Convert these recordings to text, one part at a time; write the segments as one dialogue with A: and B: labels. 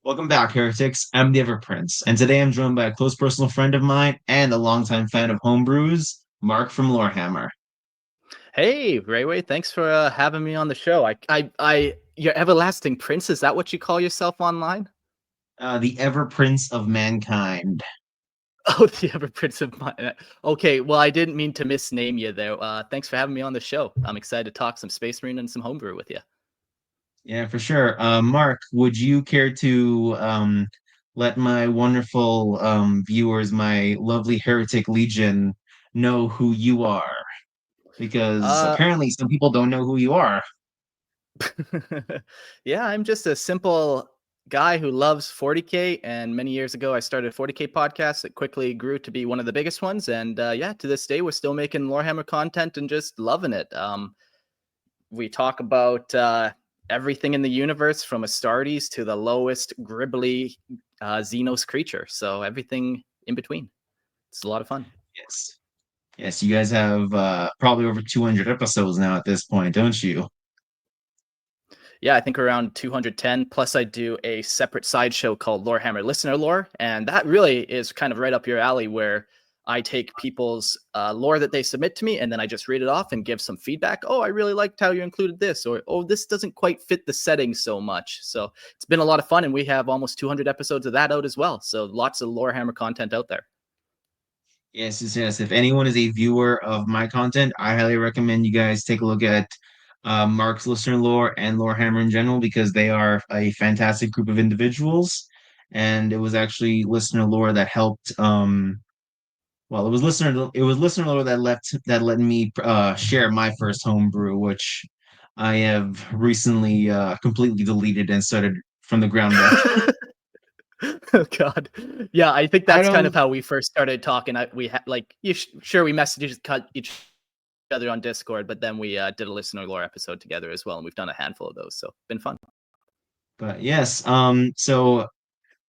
A: Welcome back, heretics. I'm the Ever Prince, and today I'm joined by a close personal friend of mine and a longtime fan of homebrews, Mark from Lorehammer.
B: Hey, Rayway, thanks for having me on the show. Your everlasting prince, is that what you call yourself online?
A: The Ever Prince of mankind.
B: Oh, the ever prince of mine. Okay, well, I didn't mean to misname you there. Thanks for having me on the show. I'm excited to talk some Space Marine and some homebrew with you.
A: Yeah, for sure. Mark, would you care to let my wonderful viewers, my lovely heretic legion, know who you are? Because
B: Uh,
A: apparently some people don't know who you are.
B: yeah, I'm just a simple guy who loves 40K. And many years ago, I started a 40K podcast that quickly grew to be one of the biggest ones. And yeah, to this day, we're still making Lorehammer content and just loving it. We talk about everything in the universe from Astartes to the lowest gribbly Xenos creature. So everything in between. It's a lot of fun.
A: Yes. Yes, you guys have probably over 200 episodes now at this point, don't you?
B: Yeah, I think around 210. Plus, I do a separate sideshow called Lorehammer Listener Lore. And that really is kind of right up your alley where I take people's lore that they submit to me and then I just read it off and give some feedback. Oh, I really liked how you included this, or oh, this doesn't quite fit the setting so much. So it's been a lot of fun, and we have almost 200 episodes of that out as well. So lots of Lorehammer content out there.
A: Yes, yes, yes. If anyone is a viewer of my content, I highly recommend you guys take a look at Mark's Listener Lore and Lorehammer in general because they are a fantastic group of individuals. And it was actually Listener Lore that helped. It was Listener Lore that let me share my first homebrew, which I have recently completely deleted and started from the ground up.
B: Oh God, yeah, I think
A: I
B: that's kind of
A: don't.
B: how we first started talking. We had like, sure, we messaged each other on Discord, but then we did a listener lore episode together as well, and we've done a handful of those, so been fun.
A: But yes. So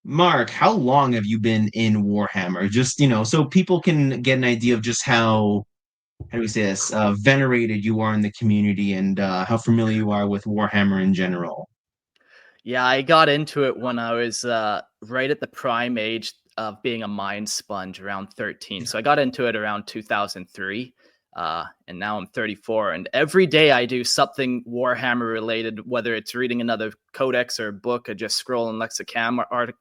A: Mark, how long have you been in Warhammer? Just, so people can get an idea of just how do we say this, venerated you are in the community and how familiar you are with Warhammer in general.
B: Yeah, I got into it when I was right at the prime age of being a mind sponge, around 13. So I got into it around 2003. And now I'm 34. And every day I do something Warhammer related, whether it's reading another codex or book, or just scrolling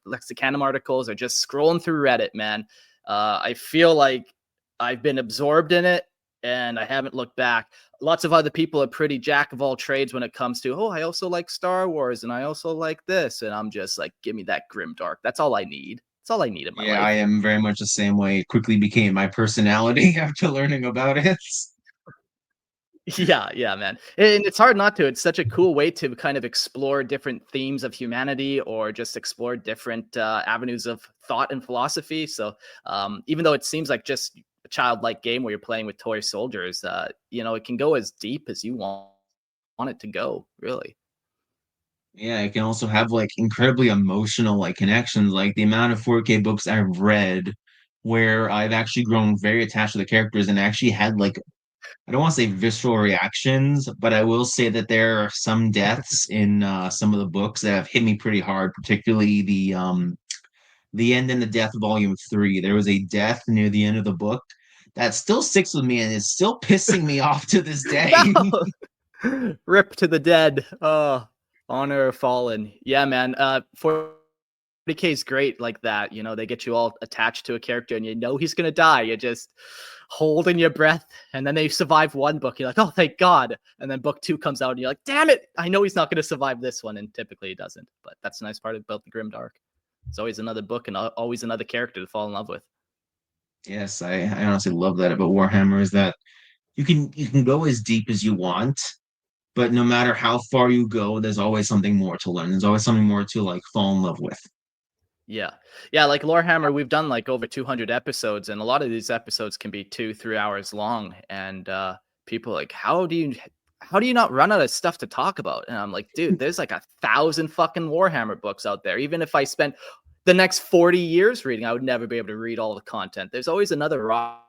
B: Lexicanum articles, or just scrolling through Reddit, man. I feel like I've been absorbed in it and I haven't looked back. Lots of other people are pretty jack of all trades when it comes to, oh, I also like Star Wars and I also like this. And I'm just like, give me that grim dark. That's all I need. That's all I need in my
A: Yeah, I
B: life.
A: am very much the same way. It quickly became my personality after learning about it.
B: Yeah, yeah, man. And it's hard not to. It's such a cool way to kind of explore different themes of humanity or just explore different avenues of thought and philosophy. So even though it seems like just a childlike game where you're playing with toy soldiers, it can go as deep as you want it to go, really.
A: Yeah, it can also have like incredibly emotional like connections. Like the amount of 4K books I've read where I've actually grown very attached to the characters and actually had like I don't want to say visceral reactions, but I will say that there are some deaths in some of the books that have hit me pretty hard, particularly the end and the death volume 3. There was a death near the end of the book that still sticks with me and is still pissing me off to this day.
B: No, rip to the dead. Oh, honor fallen. Yeah, man. 40K is great like that. They get you all attached to a character and you know he's gonna die. You're just holding your breath, and then they survive one book. You're like, oh, thank God. And then book two comes out, and you're like, damn it, I know he's not gonna survive this one. And typically he doesn't. But that's the nice part about the Grim Dark. It's always another book and always another character to fall in love with.
A: Yes, I honestly love that about Warhammer is that you can go as deep as you want, but no matter how far you go, there's always something more to learn. There's always something more to like fall in love with.
B: Yeah. Yeah, like Lorehammer, we've done like over 200 episodes, and a lot of these episodes can be 2-3 hours long. And people are like, how do you not run out of stuff to talk about? And I'm like, dude, there's like 1,000 fucking Warhammer books out there. Even if I spent the next 40 years reading, I would never be able to read all the content. There's always another rock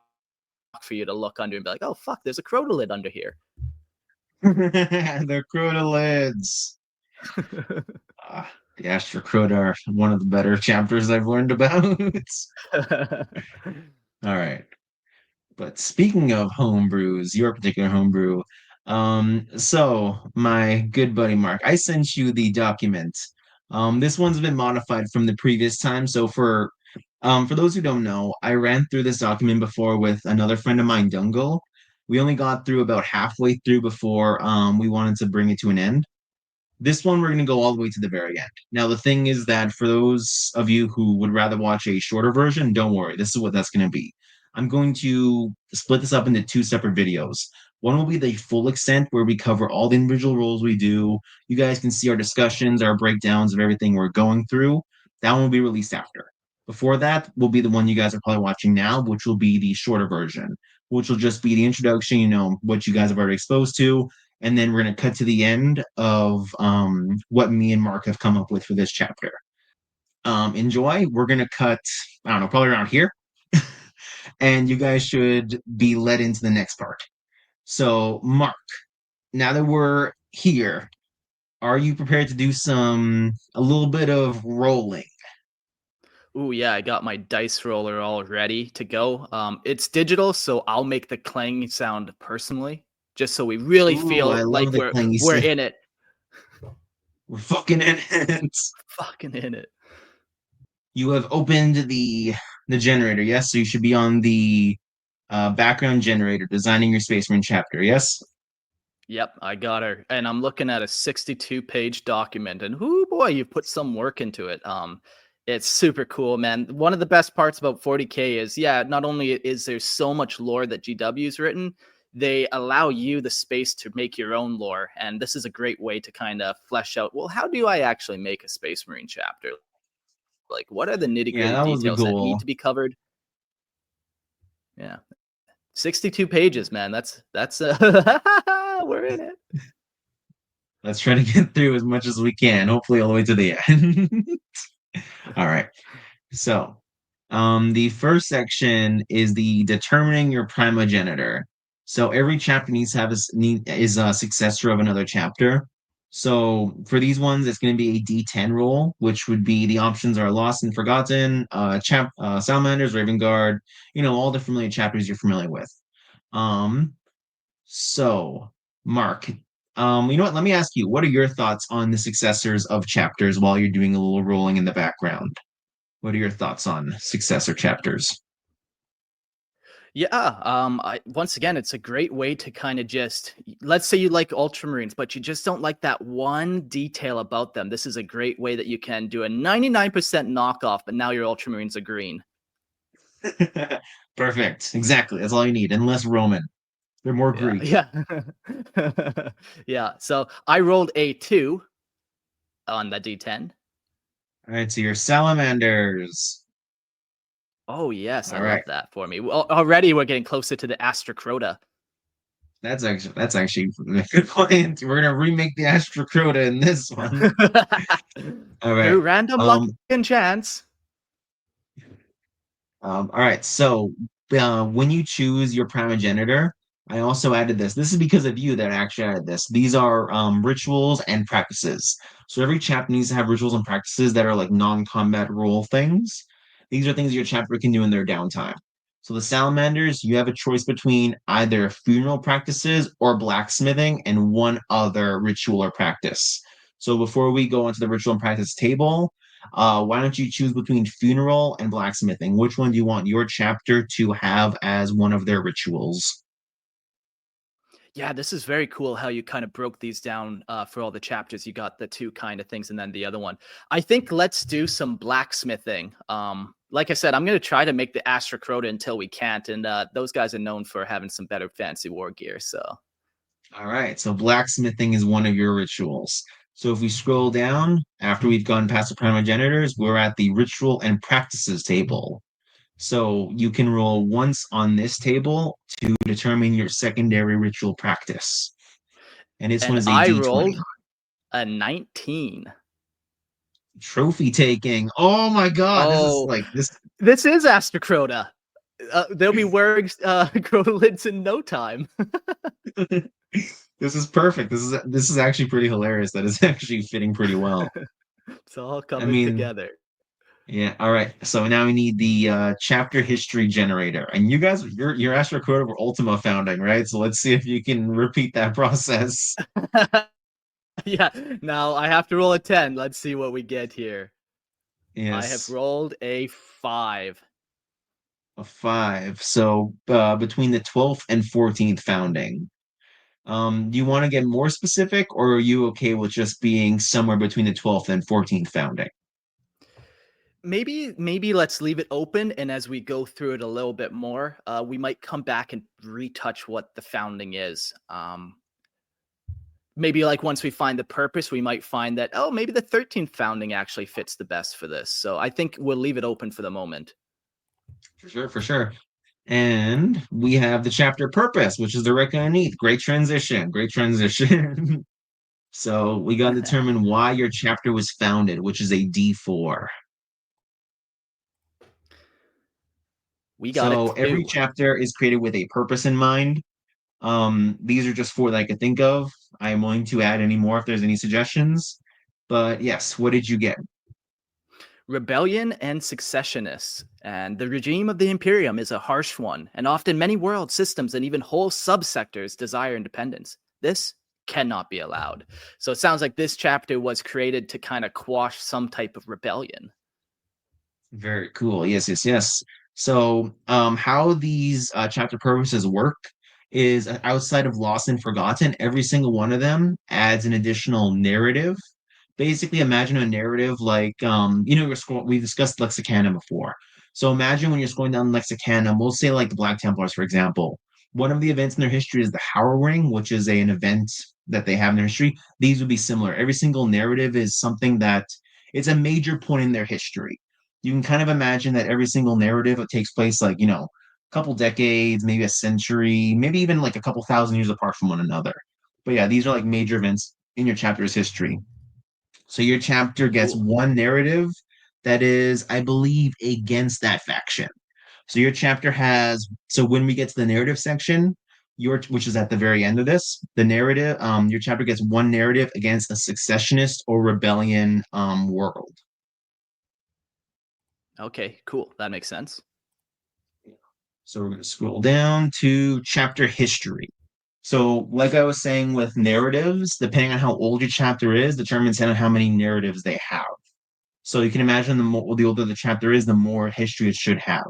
B: for you to look under and be like, oh fuck, there's a crotolid under here.
A: They're crotalids. Ah. The Astrocrota are one of the better chapters I've learned about. All right. But speaking of homebrews, your particular homebrew, so my good buddy Mark, I sent you the document. This one's been modified from the previous time. So for those who don't know, I ran through this document before with another friend of mine, Dungle. We only got through about halfway through before we wanted to bring it to an end. This one, we're going to go all the way to the very end. Now, the thing is that for those of you who would rather watch a shorter version, don't worry. This is what that's going to be. I'm going to split this up into two separate videos. One will be the full extent where we cover all the individual roles we do. You guys can see our discussions, our breakdowns of everything we're going through. That one will be released after. Before that will be the one you guys are probably watching now, which will be the shorter version, which will just be the introduction, what you guys have already exposed to, and then we're going to cut to the end of what me and Mark have come up with for this chapter. Enjoy. We're going to cut, I don't know, probably around here. And you guys should be led into the next part. So, Mark, now that we're here, are you prepared to do a little bit of rolling?
B: Ooh, yeah, I got my dice roller all ready to go. It's digital, so I'll make the clang sound personally, just so we really
A: Ooh, I
B: feel
A: love
B: like
A: the clangy
B: we're
A: sound.
B: in it.
A: We're fucking in it.
B: Fucking in it.
A: You have opened the generator, yes? So you should be on the background generator, designing your Space Marine chapter, yes?
B: Yep, I got her. And I'm looking at a 62-page document, and whoo boy, you put some work into it. It's super cool, man. One of the best parts about 40K is, yeah, not only is there so much lore that GW's written, they allow you the space to make your own lore. And this is a great way to kind of flesh out, well, how do I actually make a Space Marine chapter? Like, what are the
A: Yeah,
B: nitty-gritty
A: that would be
B: details that need
A: cool.
B: to be covered? Yeah. 62 pages, man. That's we're in it.
A: Let's try to get through as much as we can, hopefully all the way to the end. All right. So, the first section is the determining your primogenitor. So every chapter needs to have is a successor of another chapter. So for these ones, it's going to be a D10 roll, which would be the options are Lost and Forgotten, Salamanders, Raven Guard, all the familiar chapters you're familiar with. Um, so Mark, you know what? Let me ask you, what are your thoughts on the successors of chapters while you're doing a little rolling in the background? What are your thoughts on successor chapters?
B: Yeah, once again, it's a great way to kind of just, let's say you like Ultramarines, but you just don't like that one detail about them. This is a great way that you can do a 99% knockoff, but now your Ultramarines are green.
A: Perfect. Exactly. That's all you need. And less Roman. They're more
B: Yeah,
A: Greek.
B: yeah. Yeah, so I rolled a 2 on the D10.
A: All right. So your salamanders.
B: Oh, yes, I
A: All right.
B: love that for me. Well, already we're getting closer to the Astrocrota.
A: That's actually a good point. We're gonna remake the Astrocrota in this one. All
B: Through
A: right.
B: random luck
A: Um,
B: and chance.
A: all right. So when you choose your primogenitor, I also added this. This is because of you that I actually added this. These are rituals and practices. So every chapter needs to have rituals and practices that are like non-combat role things. These are things your chapter can do in their downtime. So the salamanders, you have a choice between either funeral practices or blacksmithing and one other ritual or practice. So before we go into the ritual and practice table, why don't you choose between funeral and blacksmithing? Which one do you want your chapter to have as one of their rituals?
B: Yeah, this is very cool how you kind of broke these down for all the chapters. You got the two kind of things and then the other one. I think let's do some blacksmithing. Like I said, I'm going to try to make the Astrocrota until we can't. And those guys are known for having some better fancy war gear. So,
A: All right, so blacksmithing is one of your rituals. So if we scroll down, after we've gone past the primogenitors, we're at the ritual and practices table. So you can roll once on this table to determine your secondary ritual practice. And this one
B: and
A: is a
B: I
A: D20.
B: rolled a 19.
A: Trophy taking. Oh my God, this is
B: Oh,
A: like this.
B: this is Astrocrota. They'll be wearing Crota lids in no time.
A: This is perfect. This is actually pretty hilarious. That is actually fitting pretty well.
B: It's all
A: I
B: coming
A: mean,
B: together.
A: yeah. All right. So now we need the chapter history generator, and you guys, you're Astro Code or Ultima founding, right? So let's see if you can repeat that process.
B: Yeah. Now I have to roll a 10. Let's see what we get here. I have
A: Yes,
B: rolled a 5.
A: a five. So between the 12th and 14th founding. Do you want to get more specific, or are you okay with just being somewhere between the 12th and 14th founding?
B: Maybe let's leave it open, and as we go through it a little bit more, we might come back and retouch what the founding is. Maybe like once we find the purpose, we might find that, oh, maybe the 13th founding actually fits the best for this. So I think we'll leave it open for the moment.
A: For sure, for sure. And we have the chapter purpose, which is directly underneath. Great transition, great transition. So we got to determine why your chapter was founded, which is a D4.
B: We got
A: So
B: it
A: every
B: too.
A: chapter is created with a purpose in mind. These are just four that I could think of. I am willing to add any more if there's any suggestions. But yes, what did you get?
B: Rebellion and successionists. And the regime of the Imperium is a harsh one, and often many world systems and even whole subsectors desire independence. This cannot be allowed. So it sounds like this chapter was created to kind of quash some type of rebellion.
A: Very cool. Yes, yes, yes. So, how these chapter purposes work is outside of Lost and Forgotten, every single one of them adds an additional narrative. Basically, imagine a narrative like, we discussed Lexicana before. So imagine when you're scrolling down Lexicana, we'll say like the Black Templars, for example. One of the events in their history is the Howling, which is an event that they have in their history. These would be similar. Every single narrative is something that it's a major point in their history. You can kind of imagine that every single narrative that takes place like, a couple decades, maybe a century, maybe even like a couple thousand years apart from one another. But yeah, these are like major events in your chapter's history. So your chapter gets
B: Cool.
A: one narrative that is, I believe, against that faction. So your chapter has, so when we get to the narrative section, which is at the very end of this, the narrative, your chapter gets one narrative against a successionist or rebellion world.
B: Okay, cool. That makes sense.
A: So we're going to scroll down to chapter history. So, like I was saying with narratives, depending on how old your chapter is, determines how many narratives they have. So you can imagine the older the chapter is, the more history it should have.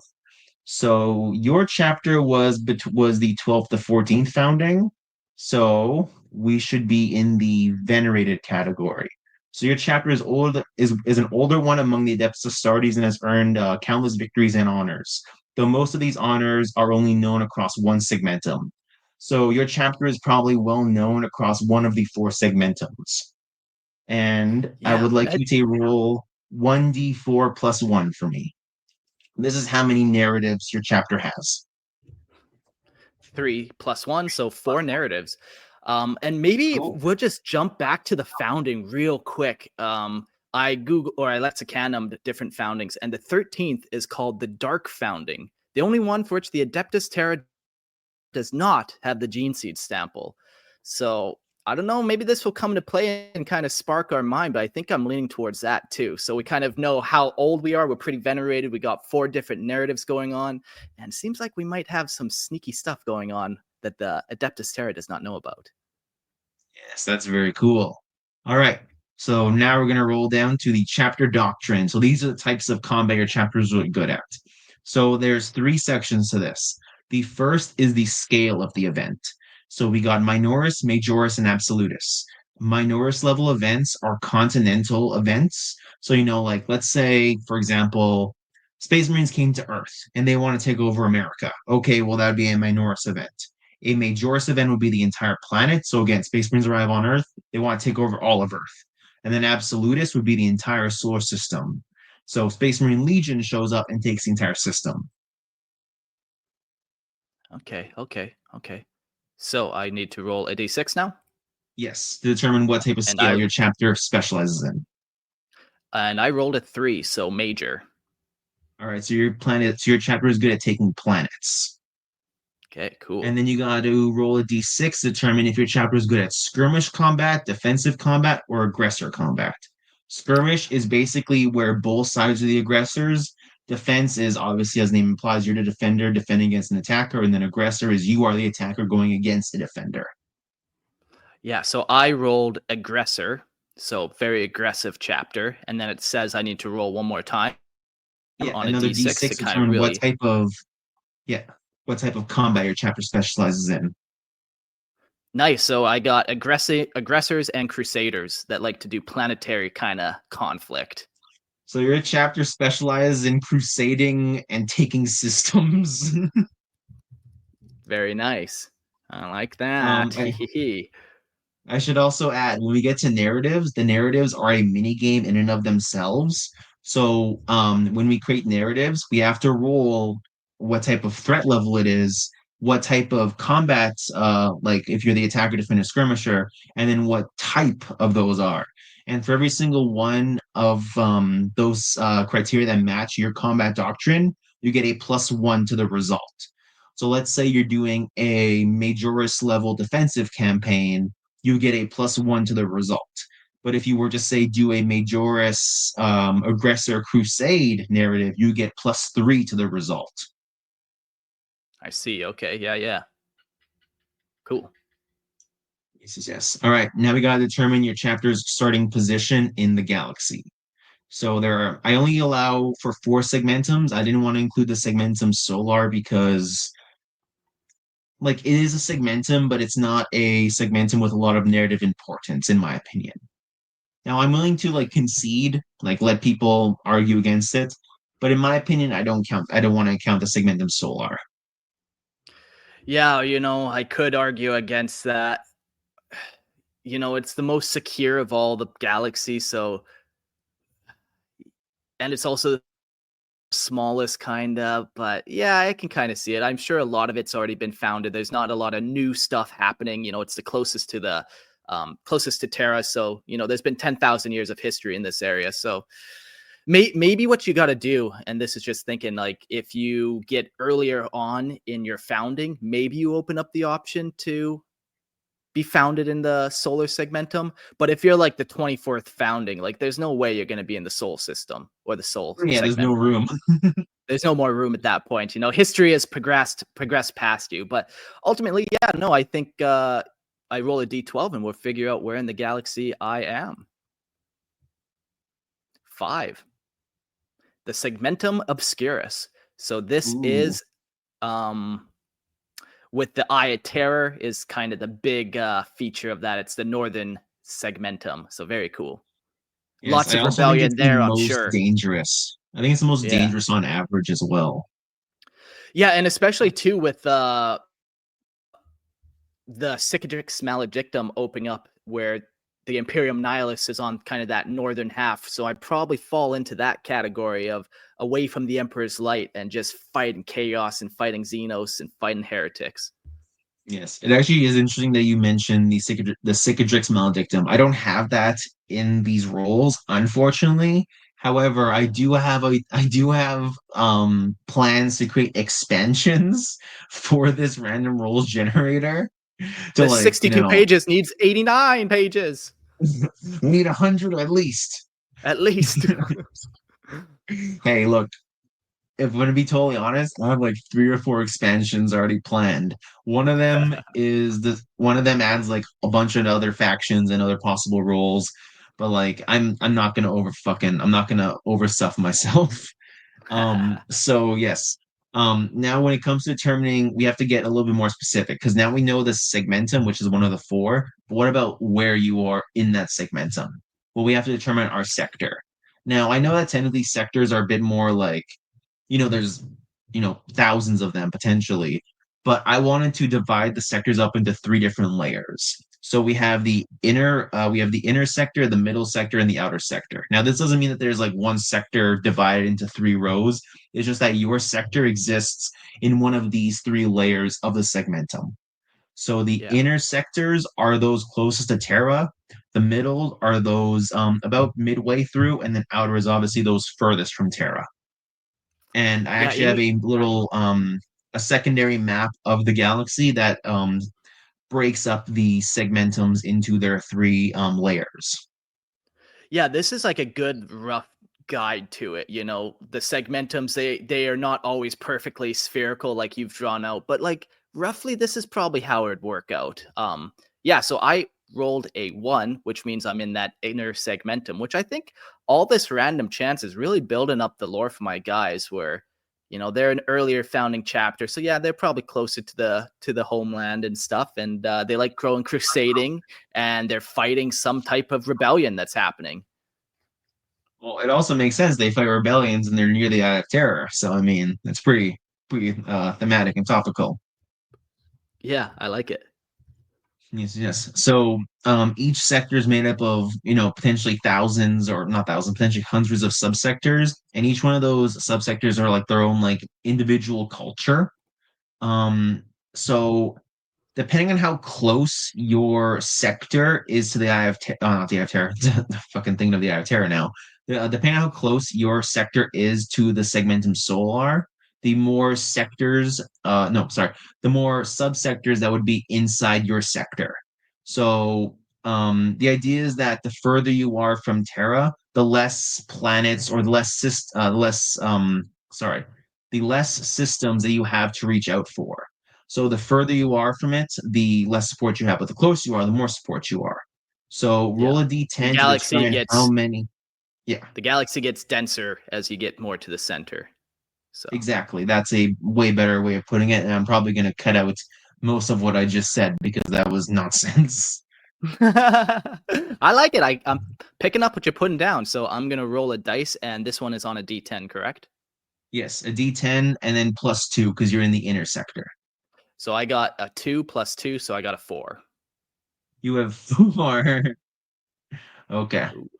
A: So your chapter was the 12th to 14th founding. So we should be in the venerated category. So your chapter is an older one among the Adepts Astartes and has earned countless victories and honors. Though most of these honors are only known across one segmentum. So your chapter is probably well known across one of the four segmentums. And I
B: Yeah.
A: would like you to roll 1d4 plus 1 for me. This is how many narratives your chapter has.
B: 3 plus 1, so 4 narratives. And maybe
A: Cool.
B: we'll just jump back to the founding real quick. I Google or I lexicanum different foundings, and the 13th is called the Dark Founding, the only one for which the Adeptus Terra does not have the gene seed stample. So I don't know, maybe this will come into play and kind of spark our mind, but I think I'm leaning towards that too. So we kind of know how old we are. We're pretty venerated. We got 4 different narratives going on, and it seems like we might have some sneaky stuff going on that the Adeptus Terra does not know about.
A: Yes, that's very cool. All right. So now we're going to roll down to the chapter doctrine. So these are the types of combat your chapter is really good at. So there's three sections to this. The first is the scale of the event. So we got minoris, majoris, and absolutis. Minoris level events are continental events. So, like let's say, for example, Space Marines came to Earth and they want to take over America. Okay, well, that would be a minoris event. A majoris event would be the entire planet. So again, Space Marines arrive on Earth. They want to take over all of Earth. And then Absolutus would be the entire solar system. So Space Marine Legion shows up and takes the entire system.
B: Okay. So I need to roll a d6 now,
A: Yes, to determine what type of
B: and
A: scale your chapter specializes in.
B: I rolled a 3, so major.
A: All right, so your chapter is good at taking planets.
B: Okay,
A: And
B: cool.
A: then you got to roll a d6 to determine if your chapter is good at skirmish combat, defensive combat, or aggressor combat. Skirmish is basically where both sides are the aggressors. Defense is obviously, as the name implies, you're the defender defending against an attacker, and then aggressor is you are the attacker going against the defender.
B: Yeah, so I rolled aggressor, so very aggressive chapter, and then it says I need to roll one more time
A: Yeah,
B: on a
A: another
B: d6 to
A: D6
B: kind of
A: determine
B: really.
A: yeah, what type of combat your chapter specializes in.
B: Nice. So I got aggressors and crusaders that like to do planetary kind of conflict.
A: So your chapter specializes in crusading and taking systems.
B: Very nice. I like
A: um,
B: that.
A: I, I should also add, when we get to narratives, the narratives are a mini game in and of themselves. So when we create narratives, we have to roll what type of threat level it is, what type of combat, like if you're the attacker, defender, skirmisher, and then what type of those are. And for every single one of those criteria that match your combat doctrine, you get a +1 to the result. So let's say you're doing a Majoris level defensive campaign, you get a +1 to the result. But if you were to say do a Majoris aggressor crusade narrative, you get +3 to the result.
B: I see. Okay. Yeah. Yeah. Cool.
A: Yes, yes, yes. All right, now we gotta determine your chapter's starting position in the galaxy. So I only allow for 4 segmentums. I didn't want to include the segmentum solar because like it is a segmentum, but it's not a segmentum with a lot of narrative importance, in my opinion. Now I'm willing to like concede, like let people argue against it, but in my opinion, I don't want to count the segmentum solar.
B: Yeah. I could argue against that. It's the most secure of all the galaxies. So, and it's also the smallest kind of, but yeah, I can kind of see it. I'm sure a lot of it's already been founded. There's not a lot of new stuff happening. It's the closest to Terra. So, there's been 10,000 years of history in this area. So maybe what you got to do, and this is just thinking, like if you get earlier on in your founding, maybe you open up the option to be founded in the solar segmentum. But if you're like the 24th founding, like there's no way you're going to be in the soul system or the soul
A: Yeah, there's
B: segment.
A: no room.
B: There's no more room at that point. History has progressed past you. But ultimately, yeah, no, I think I roll a d12 and we'll figure out where in the galaxy I am. 5. The segmentum obscurus. So this
A: Ooh,
B: is with the Eye of Terror is kind of the big feature of that. It's the northern segmentum. So very cool.
A: yes.
B: Lots
A: I
B: of
A: also think it's
B: rebellion
A: the
B: there, I'm
A: most
B: sure.
A: dangerous. I think it's the most
B: Yeah.
A: dangerous on average as well.
B: Yeah, and especially too with the Cicatrix Maledictum opening up where the Imperium Nihilus is on kind of that northern half. So I'd probably fall into that category of away from the Emperor's Light and just fighting chaos and fighting Xenos and fighting heretics.
A: Yes, it actually is interesting that you mentioned the Cicatrix Maledictum. I don't have that in these roles, unfortunately. However, I do have plans to create expansions for this random roles generator to
B: The
A: like,
B: 62 pages needs 89 pages
A: we need 100 at least.
B: at least.
A: Hey, look, if I'm gonna be totally honest, I have like 3 or 4 expansions already planned. One of them adds like a bunch of other factions and other possible roles, but like I'm not gonna overstuff myself. So yes. Now when it comes to determining, we have to get a little bit more specific because now we know the segmentum, which is one of the 4. But what about where you are in that segmentum? Well, we have to determine our sector. Now, I know that technically sectors are a bit more like, there's, thousands of them potentially, but I wanted to divide the sectors up into 3 different layers. So we have the inner sector, the middle sector, and the outer sector. Now, this doesn't mean that there's like one sector divided into 3 rows. It's just that your sector exists in one of these 3 layers of the segmentum. So the
B: Yeah.
A: inner sectors are those closest to Terra. The middle are those about midway through, and then outer is obviously those furthest from Terra. And I
B: Yeah.
A: actually have a secondary map of the galaxy that breaks up the segmentums into their 3 layers.
B: Yeah, this is like a good rough guide to it. You know, the segmentums, they are not always perfectly spherical like you've drawn out, but like roughly this is probably how it would work out. Yeah, so I rolled a 1, which means I'm in that inner segmentum, which I think all this random chance is really building up the lore for my guys where they're an earlier founding chapter, so yeah, they're probably closer to the homeland and stuff, and they like growing crusading, and they're fighting some type of rebellion that's happening.
A: Well, it also makes sense they fight rebellions and they're near the Eye of Terror. So I mean, it's pretty thematic and topical.
B: Yeah, I like it.
A: Yes, yes. So each sector is made up of, potentially thousands or not thousands, potentially hundreds of subsectors, and each one of those subsectors are like their own like individual culture. Um, so depending on how close your sector is to the Eye of Terror, not the Eye of Terror, the fucking thing of the Eye of Terror now. Depending on how close your sector is to the segmentum solar, the more sectors, no, sorry, the more subsectors that would be inside your sector. So the idea is that the further you are from Terra, the less planets or the less systems that you have to reach out for. So the further you are from it, the less support you have. But the closer you are, the more support you are. So roll
B: Yeah.
A: a
B: The
A: d10 to
B: galaxy
A: determine how
B: gets
A: many. Yeah,
B: the galaxy gets denser as you get more to the center. So
A: exactly. That's a way better way of putting it. And I'm probably going to cut out most of what I just said because that was nonsense.
B: I like it. I'm picking up what you're putting down. So I'm gonna roll a dice, and this one is on a D10, correct?
A: Yes, a d10 and then plus two because you're in the inner sector.
B: So I got a 2 plus 2, so I got a 4.
A: You have four. Okay.
B: Ooh.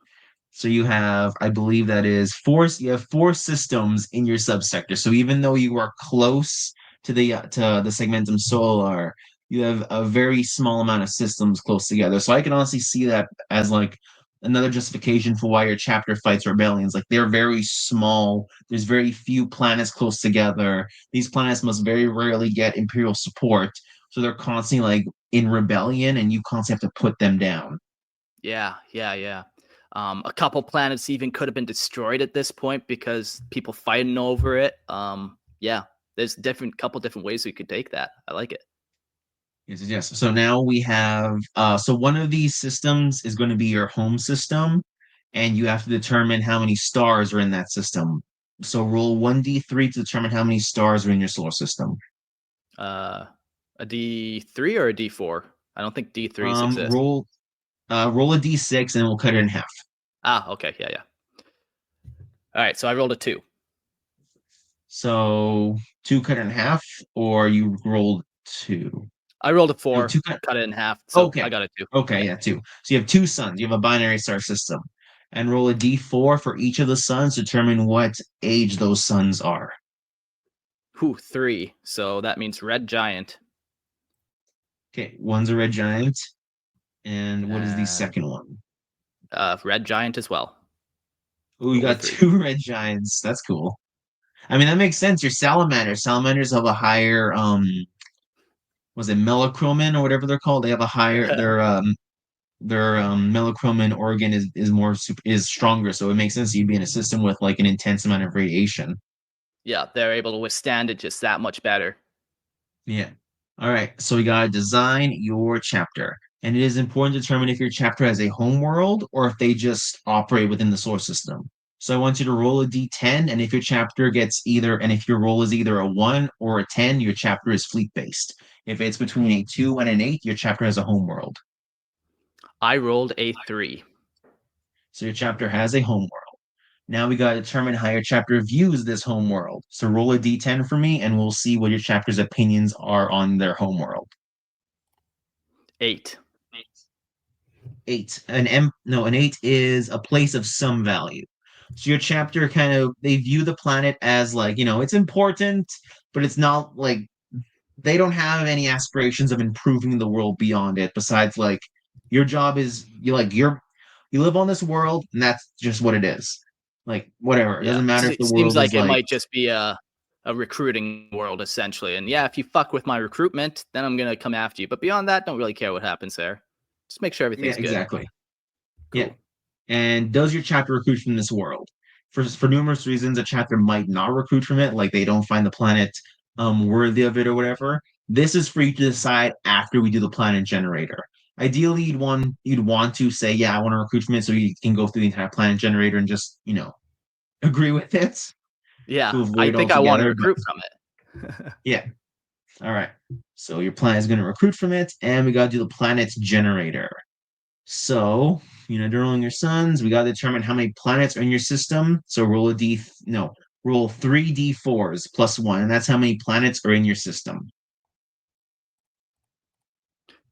A: So you have, I believe that is four. You have four systems in your subsector. So even though you are close to the segmentum solar, you have a very small amount of systems close together. So I can honestly see that as like another justification for why your chapter fights rebellions. Like they're very small. There's very few planets close together. These planets must very rarely get imperial support. So they're constantly like in rebellion, and you constantly have to put them down.
B: Yeah, yeah, yeah. A couple planets even could have been destroyed at this point because people fighting over it. Yeah, there's couple different ways we could take that. I like it.
A: Yes, yes, yes. So now we have so one of these systems is going to be your home system, and you have to determine how many stars are in that system. So roll 1d3 to determine how many stars are in your solar system.
B: Uh, a D3 or a D4? I don't think D3s exist.
A: Roll a d6 and we'll cut it in half.
B: Ah, okay, yeah, yeah. All right, so I rolled a 2.
A: So two cut it in half, or you rolled two.
B: I rolled a
A: No,
B: 4,
A: two cut.
B: cut it in half, so I
A: Okay.
B: got a 2.
A: Okay,
B: Yeah.
A: yeah, two. So you have two suns. You have a binary star system. And roll a d4 for each of the suns, determine what age those suns are.
B: Whew, 3. So that means red giant.
A: Okay, one's a red giant. And what is the
B: And
A: second one?
B: red giant as well.
A: Oh, you
B: Rolled a
A: got
B: 3.
A: two red giants. That's cool. I mean, that makes sense. Your salamanders. Salamanders have a higher was it melachromin or whatever they're called? They have a higher their melachromin organ is stronger, so it makes sense you'd be in a system with like an intense amount of radiation.
B: Yeah, they're able to withstand it just that much better.
A: Yeah. All right. So we gotta design your chapter. And it is important to determine if your chapter has a home world or if they just operate within the solar system. So I want you to roll a d10, and if your chapter gets either, and if your roll is either a 1 or a 10, your chapter is fleet based. If it's between a 2 and an 8, your chapter has a home world.
B: I rolled a 3.
A: So your chapter has a home world. Now we got to determine how your chapter views this home world. So roll a d10 for me, and we'll see what your chapter's opinions are on their home world.
B: 8.
A: Eight. An 8 is a place of some value. So your chapter kind of they view the planet as like, it's important, but it's not like they don't have any aspirations of improving the world beyond it, besides like your job is you live on this world and that's just what it is. Like whatever. It
B: Yeah.
A: doesn't matter if
B: It
A: the
B: seems
A: world is
B: like it
A: like
B: might just be a recruiting world essentially. And yeah, if you fuck with my recruitment, then I'm going to come after you. But beyond that, don't really care what happens there. Just make sure
A: yeah,
B: everything's good.
A: exactly. Yeah.
B: Cool.
A: And does your chapter recruit from this world? For numerous reasons, a chapter might not recruit from it, like they don't find the planet worthy of it or whatever. This is for you to decide after we do the planet generator. Ideally, you'd want to say, yeah, I want to recruit from it, so you can go through the entire planet generator and just agree with it
B: Yeah,
A: to
B: I
A: avoid
B: think I want to
A: altogether. But
B: recruit from it.
A: yeah, all right. So your planet is going to recruit from it, and we got to do the planet's generator. So, during your sons, we got to determine how many planets are in your system. So roll a d, no, roll three d4s plus one, and that's how many planets are in your system.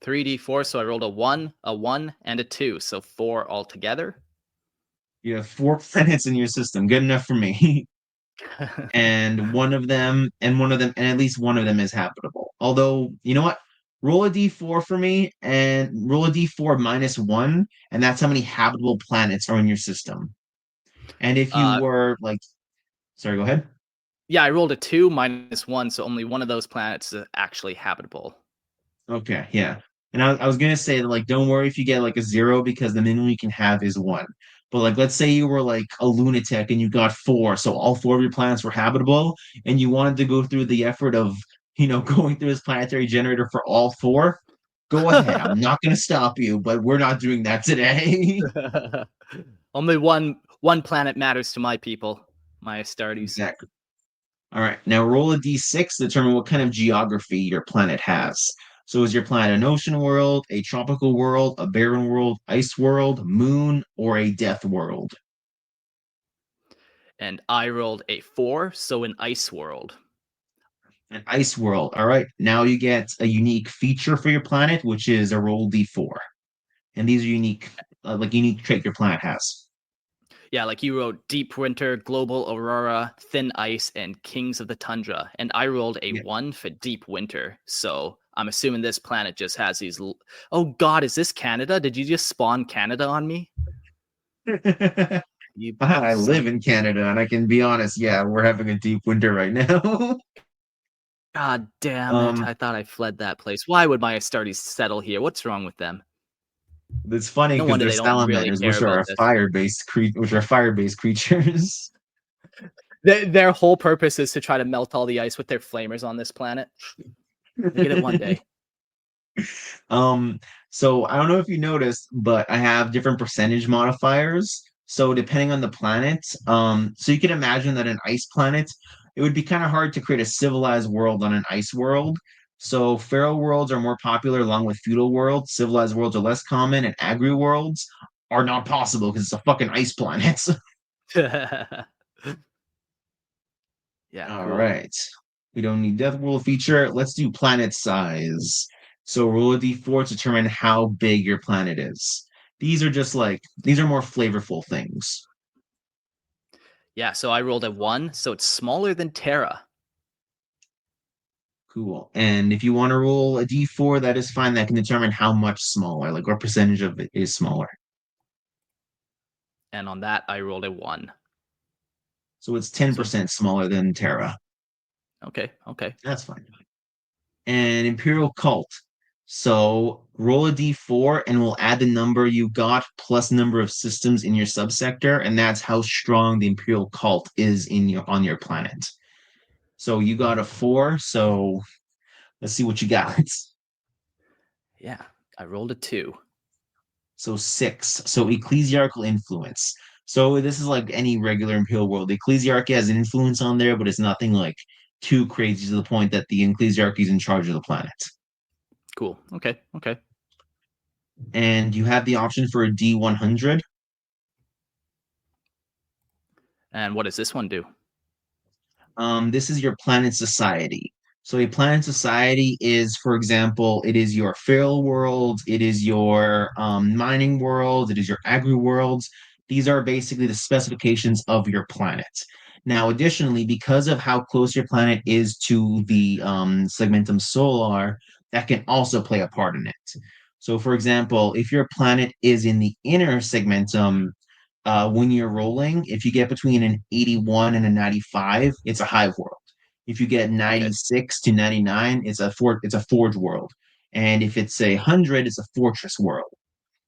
B: 3d4, so I rolled a 1, and a 2, so 4 altogether.
A: You have four planets in your system. Good enough for me. And at least one of them is habitable. Although, you know what? Roll a d4 for me and roll a d4 minus one, and that's how many habitable planets are in your system. And if you
B: uh,
A: were like, sorry, go ahead.
B: yeah, I rolled a 2 minus 1, so only one of those planets is actually habitable.
A: Okay, yeah. And I was gonna say that like don't worry if you get like a zero because the minimum you can have is one. But like let's say you were like a lunatic and you got four, so all four of your planets were habitable, and you wanted to go through the effort of, going through this planetary generator for all four, go ahead. I'm not gonna stop you, but we're not doing that today.
B: Only one planet matters to my people, my Astartes.
A: Exactly. All right, now roll a d6 to determine what kind of geography your planet has. So is your planet an ocean world, a tropical world, a barren world, ice world, moon, or a death world?
B: And I rolled a 4, so an ice world.
A: An ice world. All right, now you get a unique feature for your planet, which is a roll d4. And these are unique, unique trait your planet has.
B: Yeah, like you wrote Deep Winter, Global Aurora, Thin Ice, and Kings of the Tundra. And I rolled a
A: Yeah.
B: 1 for Deep Winter. So I'm assuming this planet just has these. Oh, God, is this Canada? Did you just spawn Canada on me? You
A: I
B: son
A: live
B: of.
A: in Canada, and I can be honest, yeah, we're having a deep winter right now.
B: God damn it.
A: um,
B: I thought I fled that place. Why would my Astartes settle here? What's wrong with them?
A: It's funny
B: No
A: because
B: wonder
A: they're
B: they don't really
A: salamanders,
B: care about this.
A: which are fire-based creatures.
B: Their whole purpose is to try to melt all the ice with their flamers on this planet. They get it one day.
A: Um, so I don't know if you noticed, but I have different percentage modifiers. So depending on the planet, so you can imagine that an ice planet, it would be kind of hard to create a civilized world on an ice world. So feral worlds are more popular along with feudal worlds. Civilized worlds are less common, and agri worlds are not possible because it's a fucking ice planet.
B: Yeah,
A: All
B: cool.
A: right. We don't need Death World feature. Let's do planet size. So roll a d4 to determine how big your planet is. These are more flavorful things.
B: Yeah, so I rolled a 1, so it's smaller than Terra.
A: Cool. And if you want to roll a d4, that is fine. That can determine how much smaller, like what percentage of it is smaller.
B: And on that, I rolled a 1.
A: So it's
B: So,
A: 10% smaller than Terra.
B: okay, okay.
A: That's fine. And Imperial Cult. So roll a d4 and we'll add the number you got plus number of systems in your subsector, and that's how strong the Imperial Cult is on your planet. So you got a 4, so let's see what you got.
B: Yeah, I rolled a 2.
A: So 6. So ecclesiarchal influence. So this is like any regular Imperial world. The ecclesiarchy has an influence on there, but it's nothing like too crazy to the point that the ecclesiarchy is in charge of the planet.
B: Cool. Okay, okay.
A: And you have the option for a D100.
B: And what does this one do?
A: This is your planet society. So a planet society is, for example, it is your feral world, it is your mining world, it is your agri worlds. These are basically the specifications of your planet. Now, additionally, because of how close your planet is to the segmentum solar, that can also play a part in it. So, for example, if your planet is in the inner segmentum, when you're rolling, if you get between an 81 and a 95, it's a hive world. If you get
B: Okay.
A: 96 to 99, it's a forge world. And if it's a 100, it's a fortress world.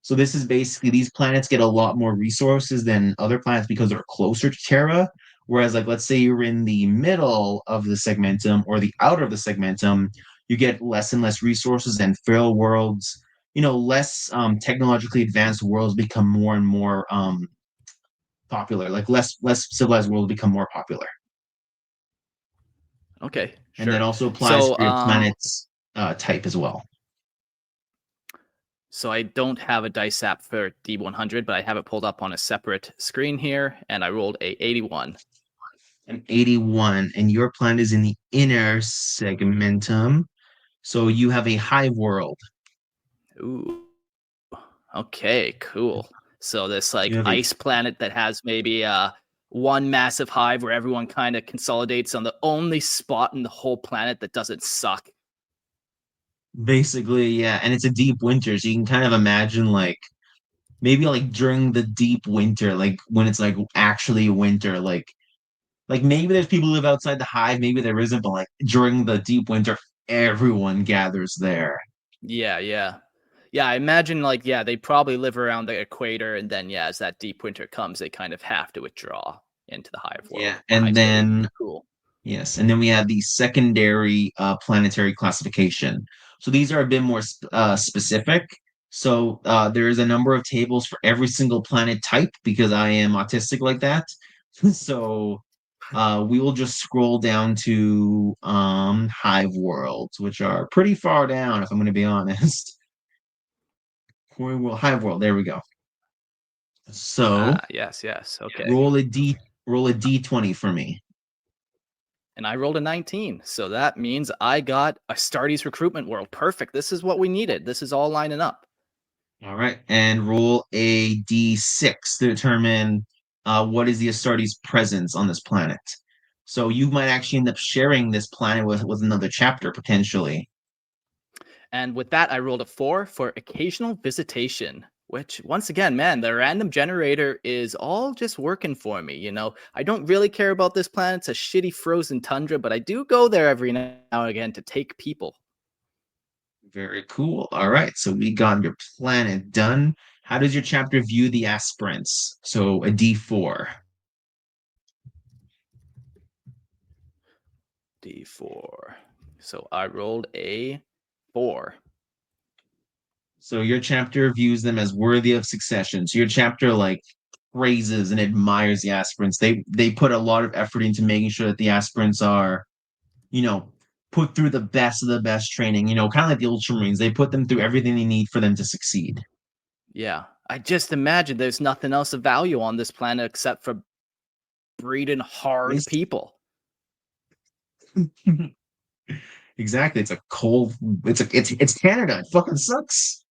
A: So this is basically these planets get a lot more resources than other planets because they're closer to Terra. Whereas, like, let's say you're in the middle of the segmentum or the outer of the segmentum, you get less and less resources, and feral worlds, less technologically advanced worlds become more and more popular. Like less civilized worlds become more popular,
B: Okay,
A: and that
B: sure.
A: also applies
B: So,
A: for your planet's type as well.
B: so I don't have a dice app for D100, but I have it pulled up on a separate screen here, and I rolled a 81.
A: An 81, and your planet is in the inner segmentum. So you have a hive world.
B: Ooh, okay, cool. So this
A: So you
B: like
A: have a
B: ice planet that has maybe one massive hive where everyone kind of consolidates on the only spot in the whole planet that doesn't suck.
A: basically, yeah, and it's a deep winter, so you can kind of imagine like maybe like during the deep winter, like when it's like actually winter, like maybe there's people who live outside the hive, maybe there isn't, but like during the deep winter, everyone gathers there.
B: Yeah, yeah. Yeah, I imagine like yeah, they probably live around the equator and then yeah, as that deep winter comes, they kind of have to withdraw into the hive
A: Yeah,
B: world or
A: and
B: hive city.
A: then
B: Cool.
A: yes, and then we have the secondary planetary classification. So these are a bit more specific. So there is a number of tables for every single planet type because I am autistic like that. So we will just scroll down to hive worlds, which are pretty far down, if I'm going to be honest. Hive world, there we go. So
B: Ah, yes, yes. Okay.
A: roll a d20 for me.
B: And I rolled a 19. So that means I got a Astartes recruitment world. Perfect. This is what we needed. This is all lining up.
A: All right, and roll a d6 to determine what is the Astartes' presence on this planet. So you might actually end up sharing this planet with another chapter potentially.
B: And with that, I rolled a 4 for occasional visitation, which once again, man, the random generator is all just working for me. You know, I don't really care about this planet. It's a shitty frozen tundra, but I do go there every now and again to take people.
A: Very cool. All right, so we got your planet done. How does your chapter view the aspirants? So a d4.
B: D4. So I rolled a 4.
A: So your chapter views them as worthy of succession. So your chapter like praises and admires the aspirants. They put a lot of effort into making sure that the aspirants are, you know, put through the best of the best training, kind of like the Ultramarines. They put them through everything they need for them to succeed.
B: Yeah. I just imagine there's nothing else of value on this planet except for breeding hard
A: It's-
B: people.
A: exactly. It's a cold it's Canada. It fucking sucks.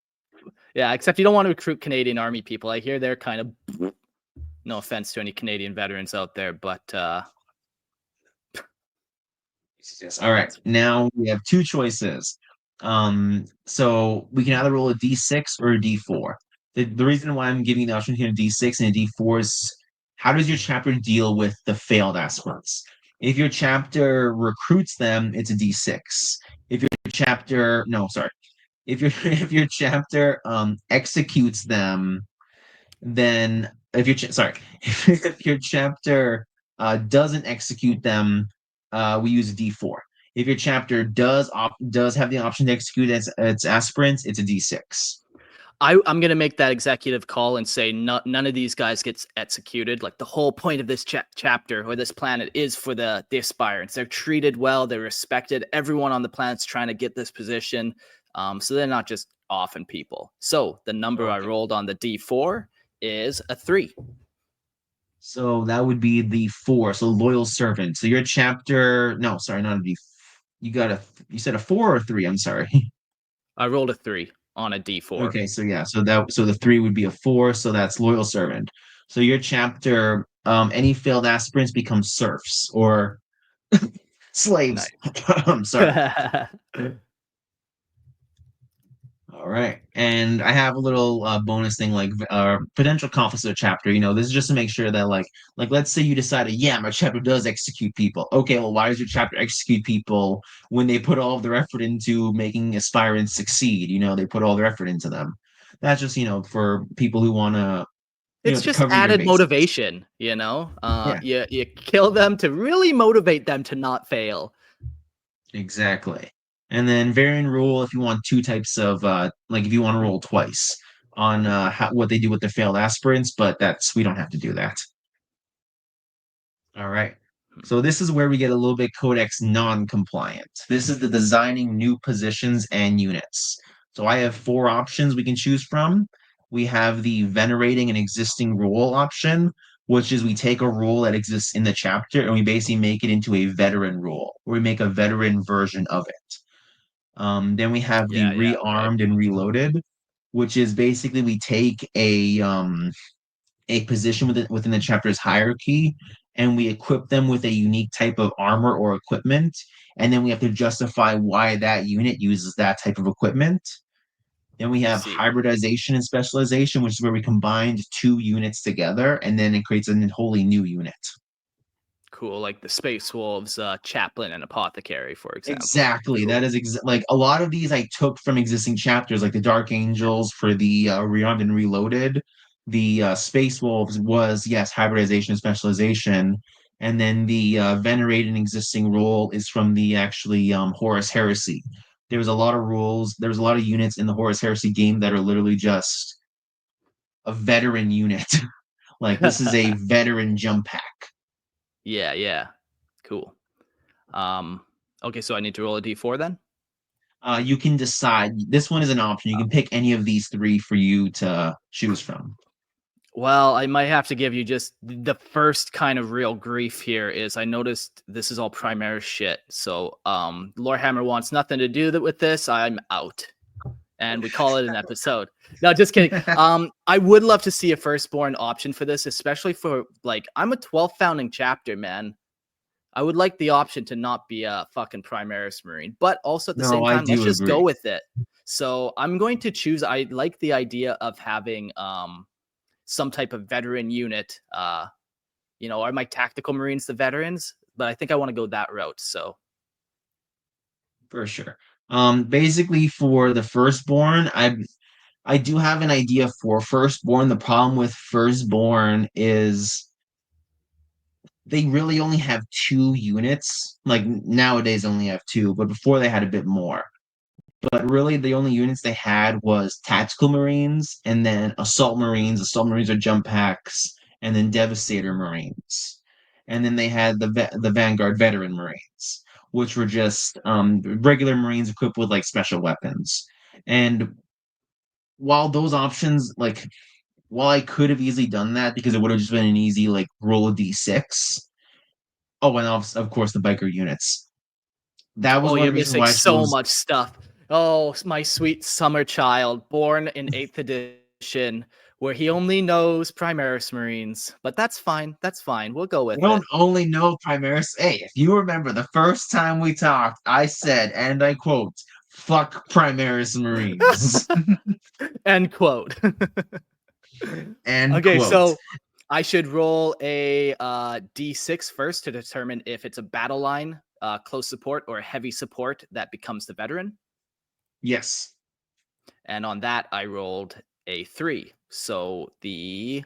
B: Yeah, except you don't want to recruit Canadian Army people. I hear they're kind of no offense to any Canadian veterans out there, but
A: Yes. All right.
B: that's
A: Now we have two choices. So we can either roll a d6 or a d4. The reason why I'm giving the option here a d6 and a d4 is how does your chapter deal with the failed aspirants? If your chapter recruits them, it's a d6. If your chapter, no, sorry. If your if your chapter executes them, then if your sorry, if your chapter doesn't execute them, we use a D4. If your chapter does have the option to execute its aspirants, it's a D6.
B: I'm gonna make that executive call and say none of these guys gets executed. Like the whole point of this chapter or this planet is for the aspirants. They're treated well, they're respected. Everyone on the planet's trying to get this position, so they're not just offing people. So the number I
A: Okay.
B: rolled on the D4 is a 3.
A: So that would be the four. So loyal servant. So your chapter, no, sorry, not a D. You got you said a four or a three. I'm sorry.
B: I rolled a 3 on a D4.
A: Okay, so yeah, so the three would be a four, so that's loyal servant. So your chapter, any failed aspirants become serfs or slaves.
B: Nice.
A: I'm sorry. All right, and I have a little bonus thing like potential conflicts of the chapter. This is just to make sure that like let's say you decided, yeah, my chapter does execute people. Okay, well, why does your chapter execute people when they put all of their effort into making aspirants succeed? They put all their effort into them. That's just, for people who want to,
B: It's
A: to
B: just
A: cover your
B: added
A: bases.
B: motivation, you know?
A: Yeah,
B: You kill them to really motivate them to not fail.
A: exactly. And then variant rule if you want two types of like if you want to roll twice on what they do with the failed aspirants, but we don't have to do that. All right.
B: Hmm.
A: So this is where we get a little bit codex non-compliant. This is the designing new positions and units. So I have four options we can choose from. We have the venerating an existing rule option, which is we take a rule that exists in the chapter and we basically make it into a veteran rule, or we make a veteran version of it. Then we have the
B: Yeah, okay.
A: rearmed and reloaded, which is basically we take a position within the chapter's hierarchy and we equip them with a unique type of armor or equipment, and then we have to justify why that unit uses that type of equipment. Then we
B: I
A: have
B: see.
A: hybridization and specialization, which is where we combined two units together and then it creates a wholly new unit.
B: Cool, like the Space Wolves, Chaplain, and Apothecary, for example.
A: Exactly. That
B: Cool.
A: is like a lot of these I took from existing chapters, like the Dark Angels for the Rearmed and Reloaded. The Space Wolves was, yes, hybridization and specialization. And then the Venerated and existing rule is from the actually Horus Heresy. There was a lot of rules, there was a lot of units in the Horus Heresy game that are literally just a veteran unit. Like this is a veteran jump pack.
B: Yeah, yeah. Cool. Um, okay, so I need to roll a d4 then?
A: You can decide. This one is an option. You can pick any of these three for you to choose from.
B: Well, I might have to give you just the first kind of real grief here is I noticed this is all Primaris shit. So, Lorehammer wants nothing to do with this. I'm out. And we call it an episode. No, just kidding. I would love to see a firstborn option for this, especially for like I'm a 12th founding chapter, man. I would like the option to not be a fucking Primaris Marine, but also at the
A: No,
B: same
A: I
B: time, let's
A: do
B: just go
A: agree.
B: with it. So I'm going to choose. I like the idea of having some type of veteran unit. Are my tactical Marines the veterans? But I think I want to go that route. So
A: For sure. Basically for the firstborn, I do have an idea for firstborn. The problem with firstborn is they really only have two units. Like nowadays only have two, but before they had a bit more. But really the only units they had was tactical marines and then assault marines. Assault marines are jump packs, and then devastator marines. And then they had the vanguard veteran marines, which were just regular marines equipped with like special weapons. And while those options, like while I could have easily done that because it would have just been an easy like roll a d6. Oh, and of course the biker units. That was
B: oh,
A: one of
B: you're
A: the reasons
B: missing
A: why I
B: so
A: chose.
B: much stuff. Oh, my sweet summer child, born in 8th edition, where he only knows Primaris Marines. But that's fine. That's fine. We'll go
A: I
B: with
A: don't
B: it.
A: only know Primaris. Hey, if you remember the first time we talked, I said, and I quote, fuck Primaris Marines.
B: End quote.
A: End
B: Okay,
A: quote.
B: so I should roll a d6 first to determine if it's a battle line, close support, or heavy support that becomes the veteran.
A: Yes.
B: And on that, I rolled a 3. So the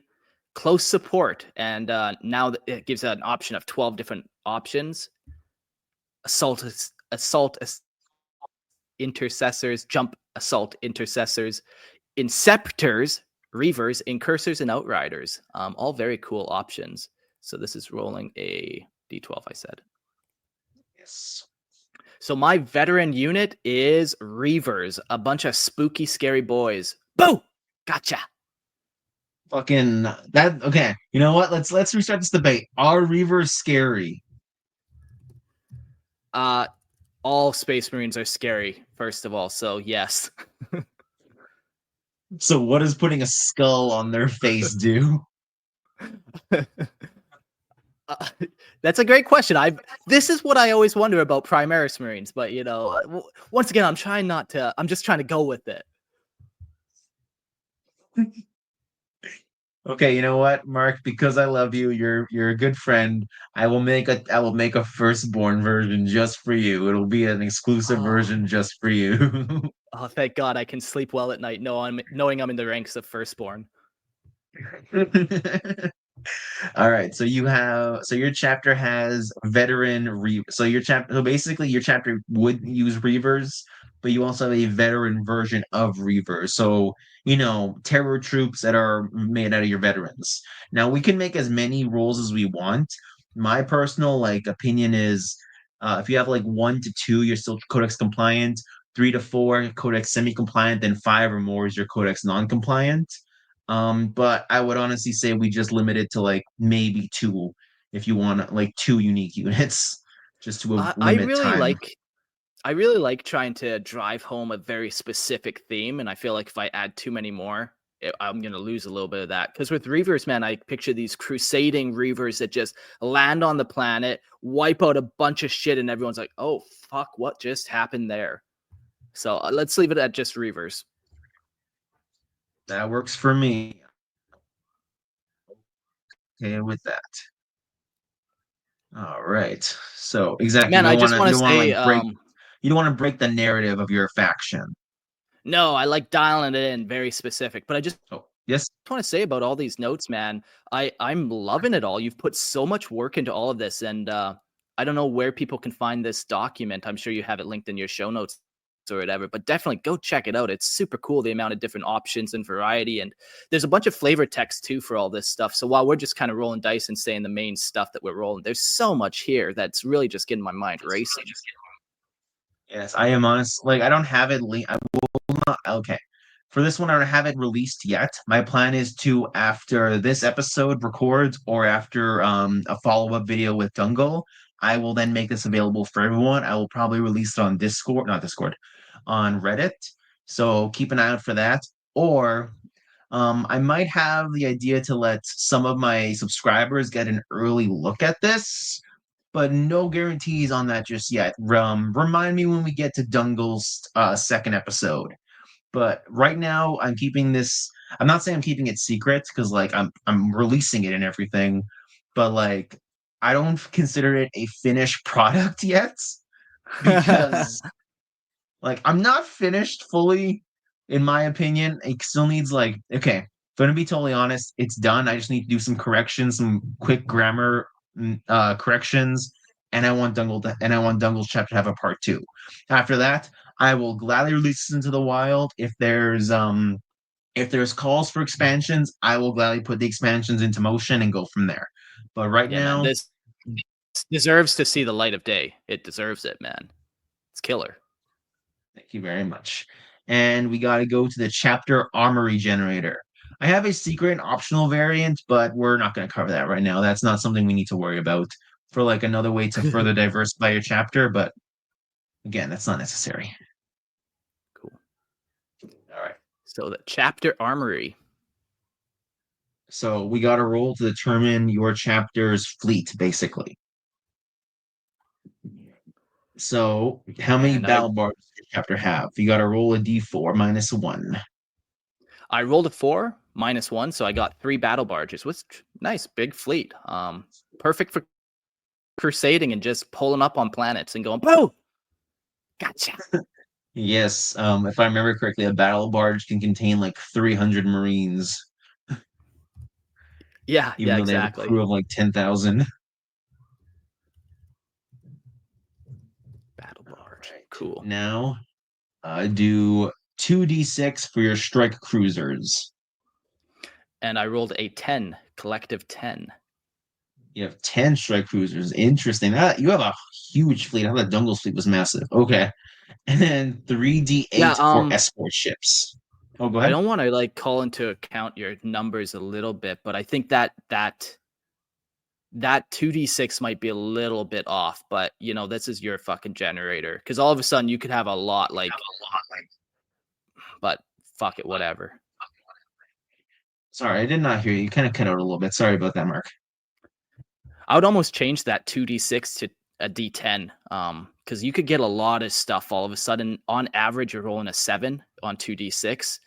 B: close support, and now it gives an option of 12 different options: assault, assault, intercessors, jump, assault, intercessors, inceptors, reavers, incursors, and outriders. All very cool options. So this is rolling a d12, I said.
A: Yes.
B: So my veteran unit is reavers, a bunch of spooky, scary boys. Boo! Gotcha.
A: Fucking that. Okay. You know what? Let's restart this debate. Are Reavers scary?
B: Uh, all Space Marines are scary, first of all. So yes.
A: So what does putting a skull on their face do?
B: Uh, that's a great question. This is what I always wonder about Primaris Marines, but once again, I'm trying not to. I'm just trying to go with it.
A: Okay, you know what, Mark? Because I love you, you're a good friend. I will make a firstborn version just for you. It'll be an exclusive
B: Oh,
A: version just for you.
B: oh, thank God I can sleep well at night knowing I'm in the ranks of firstborn.
A: All right, so your chapter has veteran re so your chapter so basically your chapter would use Reavers, but you also have a veteran version of Reavers. So, terror troops that are made out of your veterans. Now we can make as many roles as we want. My personal opinion is if you have like 1 to 2, you're still Codex compliant, 3 to 4, Codex semi-compliant, then 5 or more is your Codex non-compliant. But I would honestly say we just limit it to like maybe 2 if you want like 2 unique units just to
B: I, I
A: limit
B: really
A: time.
B: like I really like trying to drive home a very specific theme, and I feel like if I add too many more, I'm gonna lose a little bit of that. Because with Reavers, man, I picture these crusading Reavers that just land on the planet, wipe out a bunch of shit, and everyone's like, "Oh fuck, what just happened there?" So let's leave it at just Reavers.
A: That works for me. Okay, with that. All right. So exactly,
B: Man, I just want
A: you
B: to
A: don't want to
B: say,
A: like break the narrative of your faction.
B: no, I like dialing it in very specific, but I just
A: Oh, yes.
B: want to say about all these notes, man. I'm loving it all. You've put so much work into all of this, and I don't know where people can find this document. I'm sure you have it linked in your show notes or whatever, but definitely go check it out. It's super cool, the amount of different options and variety, and there's a bunch of flavor text too for all this stuff. So while we're just kind of rolling dice and saying the main stuff that we're rolling, there's so much here that's really just getting my mind racing.
A: Yes, I am honest. Like I don't have it linked. I will not. Okay. For this one, I don't have it released yet. My plan is to, after this episode records or after a follow-up video with Dungle, I will then make this available for everyone. I will probably release it on Discord, not Discord, on Reddit. So keep an eye out for that. Or I might have the idea to let some of my subscribers get an early look at this, but no guarantees on that just yet. Remind me when we get to Dungle's second episode. But right now, I'm keeping this. I'm not saying I'm keeping it secret because like I'm releasing it and everything, but like I don't consider it a finished product yet because like I'm not finished fully, in my opinion. It still needs like okay. If I'm gonna be totally honest, it's done. I just need to do some corrections, some quick grammar corrections, and I want Dungle's chapter to have a part 2. After that, I will gladly release this into the wild. If there's calls for expansions, I will gladly put the expansions into motion and go from there. But right
B: Yeah, man,
A: now,
B: this deserves to see the light of day. It deserves it, man. It's killer.
A: thank you very much. And we got to go to the chapter armory generator. I have a secret and optional variant, but we're not going to cover that right now. That's not something we need to worry about for like another way to further diversify your chapter. But again, that's not necessary.
B: Cool.
A: All right.
B: So the chapter armory.
A: So we got to roll to determine your chapter's fleet, basically. So how many
B: And
A: battle bars does your chapter have? You got to roll a d4 -1.
B: I rolled a 4 -1, so I got 3 battle barges. Which nice, big fleet. Perfect for crusading and just pulling up on planets and going, boo! Gotcha.
A: Yes, if I remember correctly, a battle barge can contain like 300 Marines,
B: Yeah,
A: even
B: yeah,
A: though they have a
B: exactly.
A: crew of like 10,000.
B: Battle
A: All
B: barge.
A: right.
B: Cool.
A: Now, do 2d6 for your strike cruisers.
B: And I rolled a 10, collective 10.
A: You have 10 strike cruisers. Interesting. You have a huge fleet. I thought Dungle's fleet was massive. Okay. And then
B: Yeah,
A: 3d8 for escort ships. Oh, go
B: I
A: ahead.
B: don't want to like call into account your numbers a little bit, but I think that 2d6 might be a little bit off, but this is your fucking generator. Because all of a sudden you could have a lot like, but fuck it, whatever.
A: Sorry, I did not hear you. You kind of cut out a little bit. Sorry about that, Mark.
B: I would almost change that 2d6 to a d10. Because you could get a lot of stuff all of a sudden. On average, you're rolling a 7 on 2d6.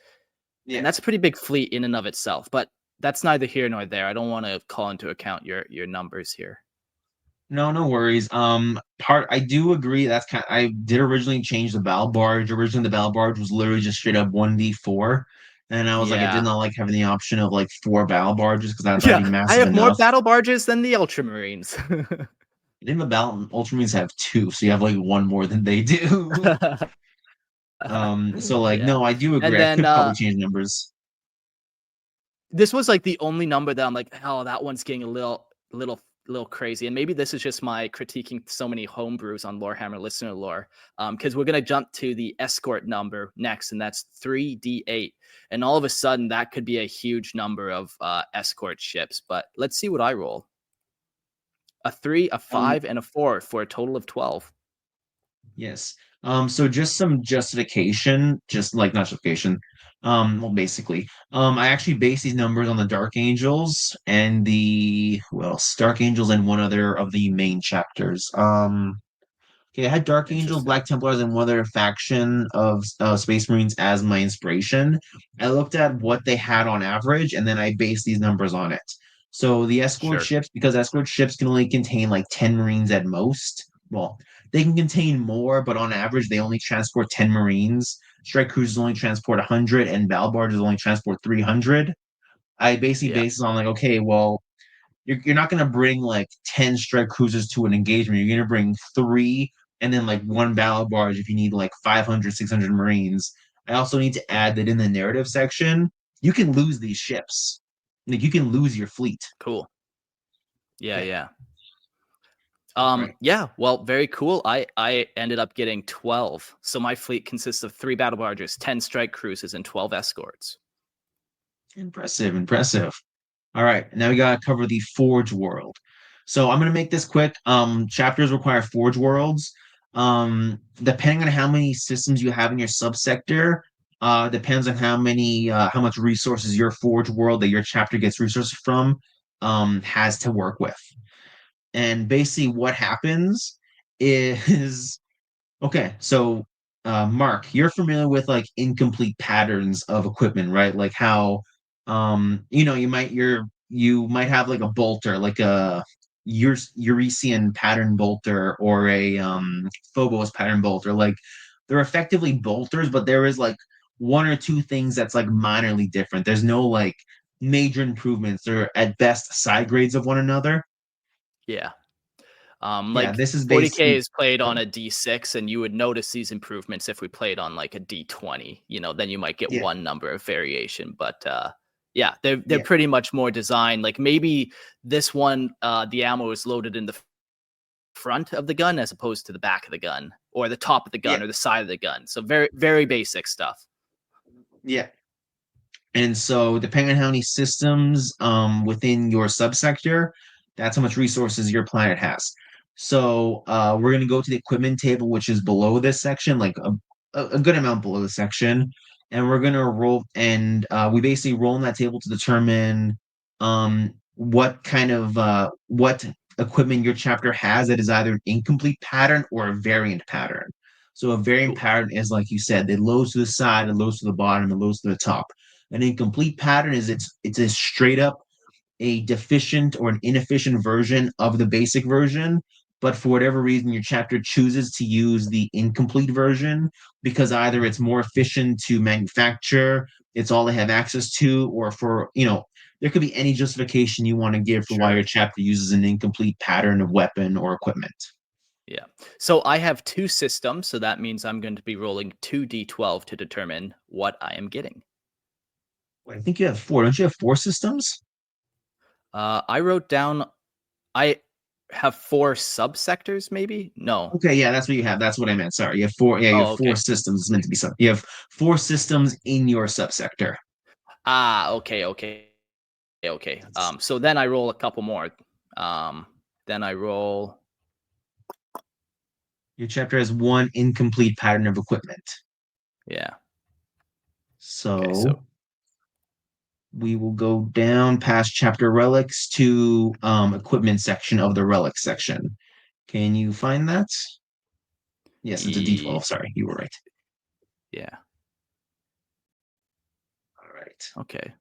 B: And
A: Yeah.
B: that's a pretty big fleet in and of itself. But that's neither here nor there. I don't want to call into account your numbers here.
A: No, no worries. I do agree. I did originally change the battle barge. Originally, the battle barge was literally just straight up 1v4. And I was like, I did
B: Yeah.
A: not like having the option of like four battle barges because that's already
B: Yeah, I
A: massive
B: have more
A: enough.
B: battle barges than the Ultramarines.
A: In the battle, Ultramarines have two, so you have like one more than they do. So like,
B: Yeah.
A: no, I do
B: And
A: agree. I
B: then
A: could probably change numbers.
B: this was like the only number that I'm like, oh, that one's getting a little crazy. And maybe this is just my critiquing so many homebrews on Lorehammer listener lore. Because we're gonna jump to the escort number next, and that's 3D8. And all of a sudden that could be a huge number of escort ships. But let's see what I roll. A 3, a
A: Um,
B: 5, and a 4 for a total of 12.
A: Yes. So just some justification, just like not justification. Well, basically, I actually base these numbers on the Dark Angels and the who else? Dark Angels and one other of the main chapters. Okay, I had Dark Angels,
B: Interesting.
A: Black Templars, and one other faction of Space Marines as my inspiration. I looked at what they had on average, and then I based these numbers on it. So the escort
B: Sure.
A: ships, because escort ships can only contain like 10 Marines at most. Well, they can contain more, but on average, they only transport 10 Marines. Strike cruisers only transport 100, and battle barges only transport 300. I basically
B: Yeah.
A: based it on like, okay, well, you're not going to bring like 10 strike cruisers to an engagement. You're going to bring three and then like one battle barge if you need like 500, 600 Marines. I also need to add that in the narrative section, you can lose these ships. Like you can lose your fleet.
B: Cool. Yeah,
A: Yeah.
B: yeah.
A: All right.
B: Yeah, well, very cool. I ended up getting 12. So my fleet consists of 3 battle barges, 10 strike cruises, and 12 escorts.
A: Impressive, impressive. All right, now we gotta cover the Forge world. So I'm gonna make this quick. Chapters require Forge worlds. Depending on how many systems you have in your subsector, depends on how much resources your Forge world that your chapter gets resources from, has to work with. And basically, what happens is okay, so Mark, you're familiar with like incomplete patterns of equipment, right? Like how you might have like a bolter, like a Eurasian pattern bolter or a Phobos pattern bolter. Like they're effectively bolters, but there is like one or two things that's like minorly different. There's no like major improvements. They're at best side grades of one another.
B: Yeah.
A: Yeah,
B: Like
A: this is
B: 40K
A: basically
B: is played on a D6, and you would notice these improvements if we played on like a D20. Then you might get
A: yeah,
B: one number of variation. But yeah, they're
A: yeah,
B: pretty much more designed. Like maybe this one, the ammo is loaded in the front of the gun as opposed to the back of the gun, or the top of the
A: yeah,
B: gun, or the side of the gun. So very, very basic stuff.
A: yeah. And so, depending on how many systems within your subsector, that's how much resources your planet has. So, we're going to go to the equipment table, which is below this section, like a good amount below the section. And we're going to roll, and we basically roll in that table to determine what equipment your chapter has that is either an incomplete pattern or a variant pattern. So, a variant
B: Cool.
A: pattern is, like you said, it loads to the side, it loads to the bottom, it loads to the top. An incomplete pattern is it's a straight up a deficient or an inefficient version of the basic version, but for whatever reason your chapter chooses to use the incomplete version because either it's more efficient to manufacture, it's all they have access to, or for there could be any justification you want to give for why
B: Sure.
A: your chapter uses an incomplete pattern of weapon or equipment.
B: Yeah. So I have 2 systems, so that means I'm going to be rolling 2d12 to determine what I am getting.
A: I think you have four. Don't you have four systems?
B: I wrote down I have 4 subsectors, maybe? No.
A: Okay, yeah, that's what you have. That's what I meant. Sorry. You have four. Yeah, you have
B: Oh,
A: four
B: okay.
A: systems. It's meant to be some. You have four systems in your subsector.
B: Okay, okay, okay. So then I roll a couple more. Um, then I roll.
A: Your chapter has one incomplete pattern of equipment.
B: Yeah. Okay.
A: So
B: So
A: we will go down past chapter relics to equipment section of the relic section. Can you find that? Yes, it's a D12. Sorry, you were right.
B: yeah.
A: All right.
B: Okay.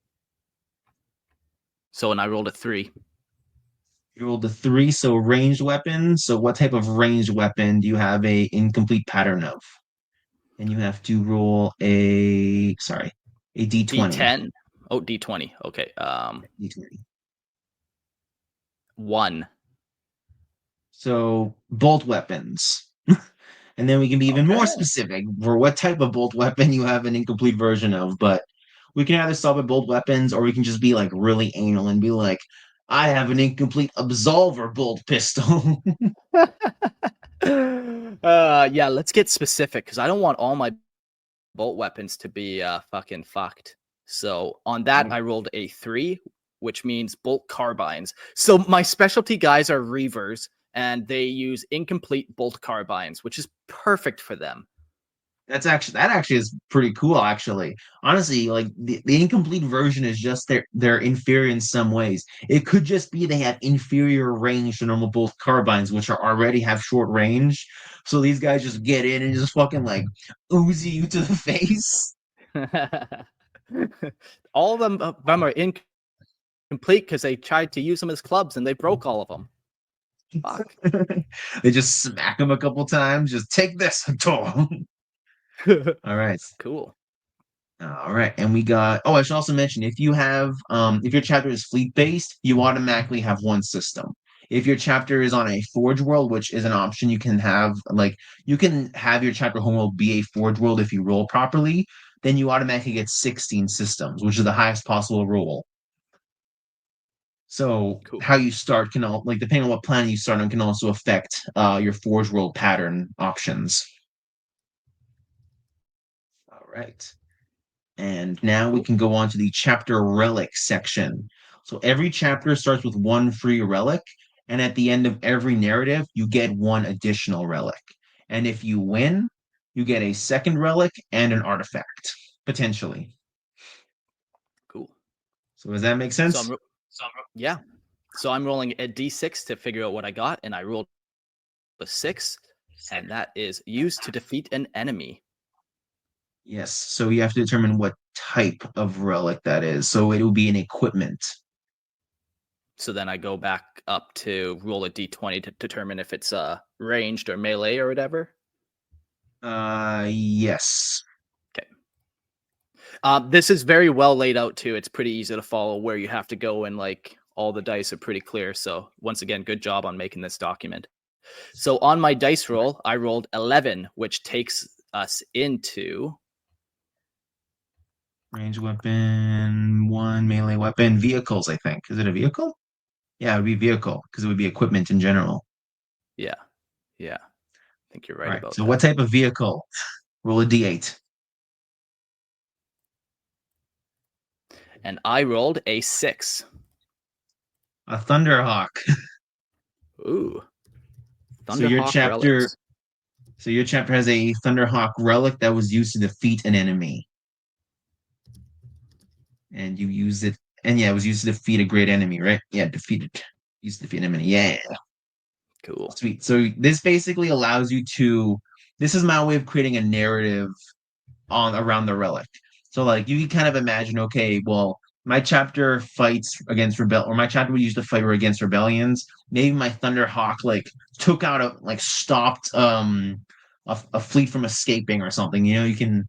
B: So and I rolled a 3.
A: You rolled a 3, so ranged weapon. So what type of ranged weapon do you have a incomplete pattern of? And you have to roll a d20.
B: D10. Oh, D20. Okay.
A: D20.
B: 1.
A: So bolt weapons. And then we can be even more
B: Okay.
A: specific for what type of bolt weapon you have an incomplete version of. But we can either stop at bolt weapons or we can just be like really anal and be like, I have an incomplete absolver bolt pistol.
B: Yeah, let's get specific because I don't want all my bolt weapons to be fucking fucked. So on that, I rolled a 3, which means bolt carbines. So my specialty guys are reavers, and they use incomplete bolt carbines, which is perfect for them.
A: That actually is pretty cool, actually. Honestly, like the incomplete version is just they're inferior in some ways. It could just be they have inferior range to normal bolt carbines, which are already have short range. So these guys just get in and just fucking like oozy you to the face.
B: All of them are incomplete because they tried to use them as clubs and they broke all of them. Fuck.
A: They just smack them a couple times. Just take this. All right.
B: Cool.
A: All right, and we got. Oh, I should also mention if your chapter is fleet based, you automatically have one system. If your chapter is on a forge world, which is an option, you can have your chapter homeworld be a forge world if you roll properly. Then you automatically get 16 systems, which is the highest possible roll. So
B: Cool.
A: how you start can all like depending on what plan you start on can also affect your forge world pattern options. All right. And now we
B: Cool.
A: can go on to the chapter relic section. So every chapter starts with one free relic, and at the end of every narrative, you get one additional relic. And if you win, you get a second relic and an artifact, potentially.
B: Cool.
A: So does that make
B: So
A: sense?
B: yeah. So I'm rolling a d6 to figure out what I got, and I rolled a 6, and that is used to defeat an enemy.
A: Yes. So you have to determine what type of relic that is. So it will be an equipment.
B: So then I go back up to roll a d20 to determine if it's ranged or melee or whatever.
A: Yes.
B: Okay. This is very well laid out too. It's pretty easy to follow where you have to go, and like all the dice are pretty clear. So once again, good job on making this document. So on my dice roll, I rolled 11, which takes us into
A: Range weapon, one melee weapon, vehicles, I think. Is it a vehicle? Yeah, it would be vehicle because it would be equipment in general.
B: yeah, yeah. I think you're
A: All
B: right
A: right.
B: about
A: So what
B: that.
A: type of vehicle? Roll a d8.
B: And I rolled a 6.
A: A Thunderhawk.
B: Ooh,
A: So your
B: Thunderhawk
A: chapter
B: relics.
A: so your chapter has a Thunderhawk relic that was used to defeat an enemy. And you use it and yeah, it was used to defeat a great enemy, right? Yeah, defeated. Used to defeat an enemy. Yeah.
B: Cool.
A: Sweet. So this basically allows you to this is my way of creating a narrative on around the relic. So like you can kind of imagine, okay, well, my chapter fights against rebel or my chapter would use to fight against rebellions. Maybe my Thunderhawk like took out stopped a fleet from escaping or something. You know,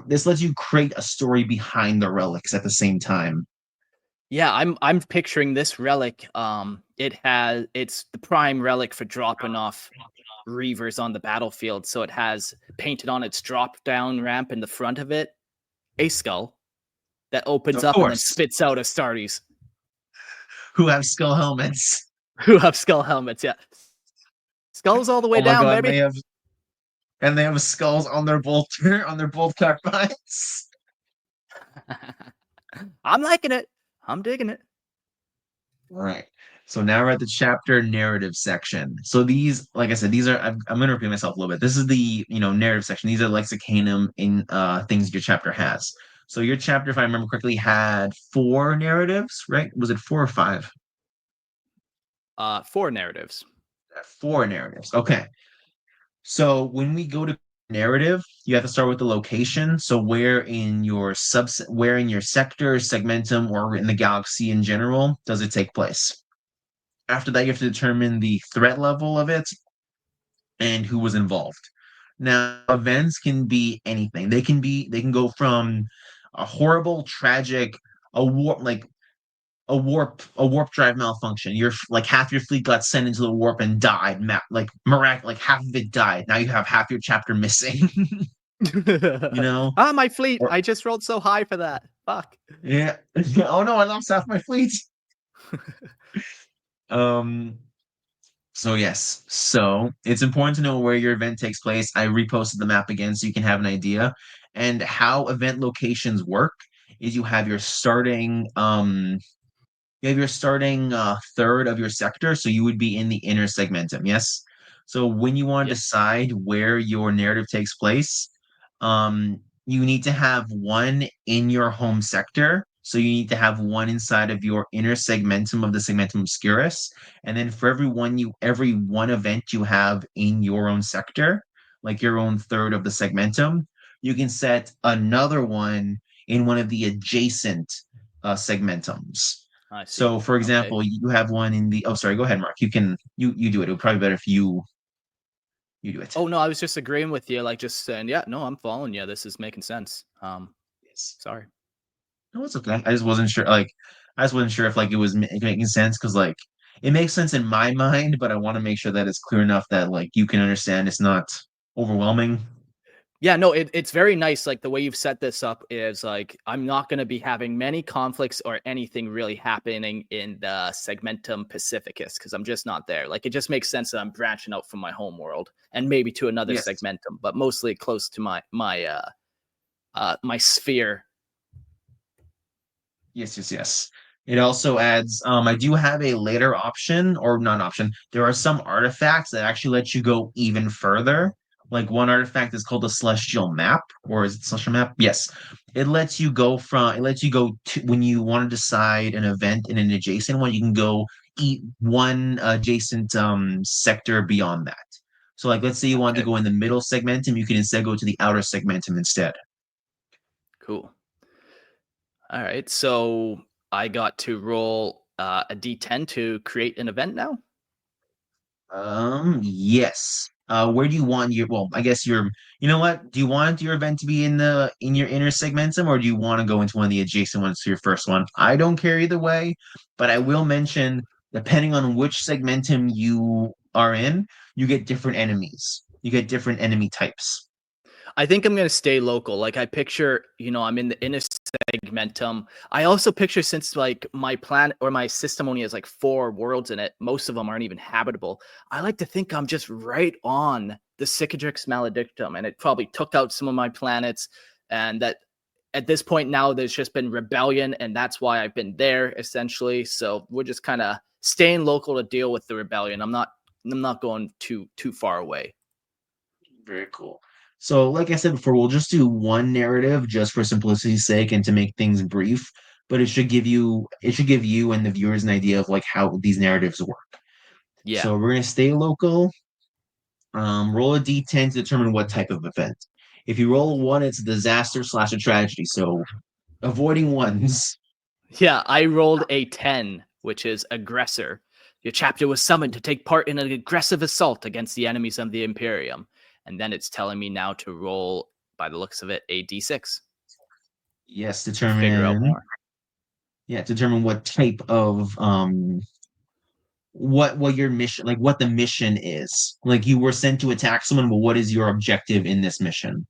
A: this lets you create a story behind the relics at the same time.
B: Yeah, I'm picturing this relic. It's the prime relic for dropping off reavers on the battlefield. So it has painted on its drop down ramp in the front of it a skull that opens
A: Of
B: up and then
A: course,
B: spits out Astartes
A: who have skull helmets.
B: who have skull helmets. Yeah, skulls all the way
A: Oh my
B: down,
A: god,
B: baby.
A: they have skulls on their bolt on their bolt carbines.
B: I'm liking it. I'm digging it.
A: All right. So now we're at the chapter narrative section. So these, like I said, these are I'm going to repeat myself a little bit. This is the narrative section. These are lexicanum in things your chapter has. So your chapter, if I remember correctly, had four narratives, right? Was it four or five?
B: 4 narratives.
A: Four narratives. Okay. So when we go to narrative, you have to start with the location. So where in your sector, segmentum, or in the galaxy in general does it take place? After that, you have to determine the threat level of it and who was involved. Now, events can be anything. They can go from a horrible, tragic, a warp like a warp drive malfunction. You're like half your fleet got sent into the warp and died. Like half of it died. Now you have half your chapter missing. you know,
B: Ah, my fleet.
A: or
B: I just rolled so high for that. Fuck.
A: yeah. Oh no, I lost half my fleet. Um, So yes, so it's important to know where your event takes place. I reposted the map again so you can have an idea. And how event locations work is you have your starting third of your sector, so you would be in the inner segmentum, yes? So when you want to
B: Yep.
A: decide where your narrative takes place, you need to have one in your home sector. So you need to have one inside of your inner segmentum of the segmentum obscurus. And then for every one event you have in your own sector, like your own third of the segmentum, you can set another one in one of the adjacent segmentums.
B: I see.
A: So, for
B: Okay.
A: example, you have one in the. Oh, sorry. Go ahead, Mark. You do it. It would probably be better if you do it.
B: Oh no, I was just agreeing with you, like just saying, yeah, no, I'm following you. This is making sense.
A: Yes.
B: Sorry.
A: No, it's okay. I just wasn't sure. I just wasn't sure if it was making sense because it makes sense in my mind, but I want to make sure that it's clear enough that you can understand. It's not overwhelming.
B: Yeah, no, it's very nice. Like the way you've set this up is like I'm not going to be having many conflicts or anything really happening in the Segmentum Pacificus because I'm just not there. Like it just makes sense that I'm branching out from my home world and maybe to another
A: Yes.
B: Segmentum, but mostly close to my sphere.
A: Yes, yes, yes. It also adds, I do have a later option, or not option. There are some artifacts that actually let you go even further. Like one artifact is called the Celestial Map, or is it Celestial Map? Yes. It lets you go to, when you want to decide an event in an adjacent one, you can go eat one adjacent sector beyond that. So let's say you want to
B: Okay,
A: go in the middle segmentum, you can instead go to the outer segmentum instead.
B: cool. All right, so I got to roll a d10 to create an event now.
A: Yes. Where do you want I guess you know what? Do you want your event to be in your inner segmentum, or do you want to go into one of the adjacent ones to your first one? I don't care either way, but I will mention, depending on which segmentum you are in, you get different enemies. You get different enemy types.
B: I think I'm gonna stay local. Like I picture, I'm in the inner segmentum. I also picture since like my planet or my system only has like 4 worlds in it, most of them aren't even habitable. I like to think I'm just right on the Cicadrix Maledictum, and it probably took out some of my planets, and that at this point now there's just been rebellion, and that's why I've been there essentially. So we're just kind of staying local to deal with the rebellion. I'm not going too far away.
A: Very cool. So, like I said before, we'll just do one narrative just for simplicity's sake and to make things brief, but it should give you and the viewers an idea of how these narratives work.
B: Yeah.
A: So we're gonna stay local. Roll a d10 to determine what type of event. If you roll a one, it's a disaster slash a tragedy. So avoiding ones.
B: Yeah, I rolled a 10, which is aggressor. Your chapter was summoned to take part in an aggressive assault against the enemies of the Imperium. And then it's telling me now to roll, by the looks of it, a d6
A: Yes,
B: to figure out more.
A: determine what type of what your mission, what the mission is. Like you were sent to attack someone, but what is your objective in this mission?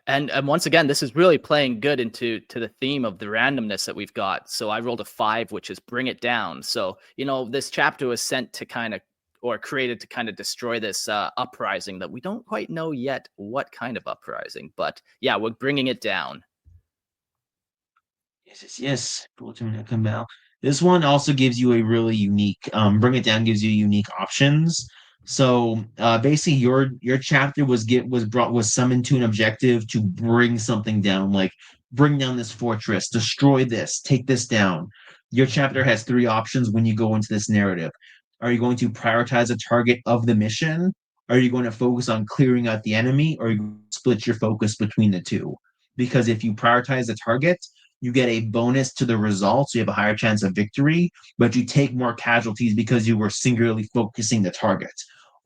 B: And once again, this is really playing good to the theme of the randomness that we've got. So I rolled a 5, which is bring it down. So this chapter was sent to kind of or created to kind of destroy this uprising that we don't quite know yet what kind of uprising, but yeah, we're bringing it down.
A: Yes, yes, yes. Come out. This one also gives you a really unique, bring it down gives you unique options. So basically your chapter was summoned to an objective to bring something down, like bring down this fortress, destroy this, take this down. Your chapter has three options when you go into this narrative. Are you going to prioritize a target of the mission? Are you going to focus on clearing out the enemy, or you split your focus between the two? Because if you prioritize the target, you get a bonus to the result, so you have a higher chance of victory, but you take more casualties because you were singularly focusing the target.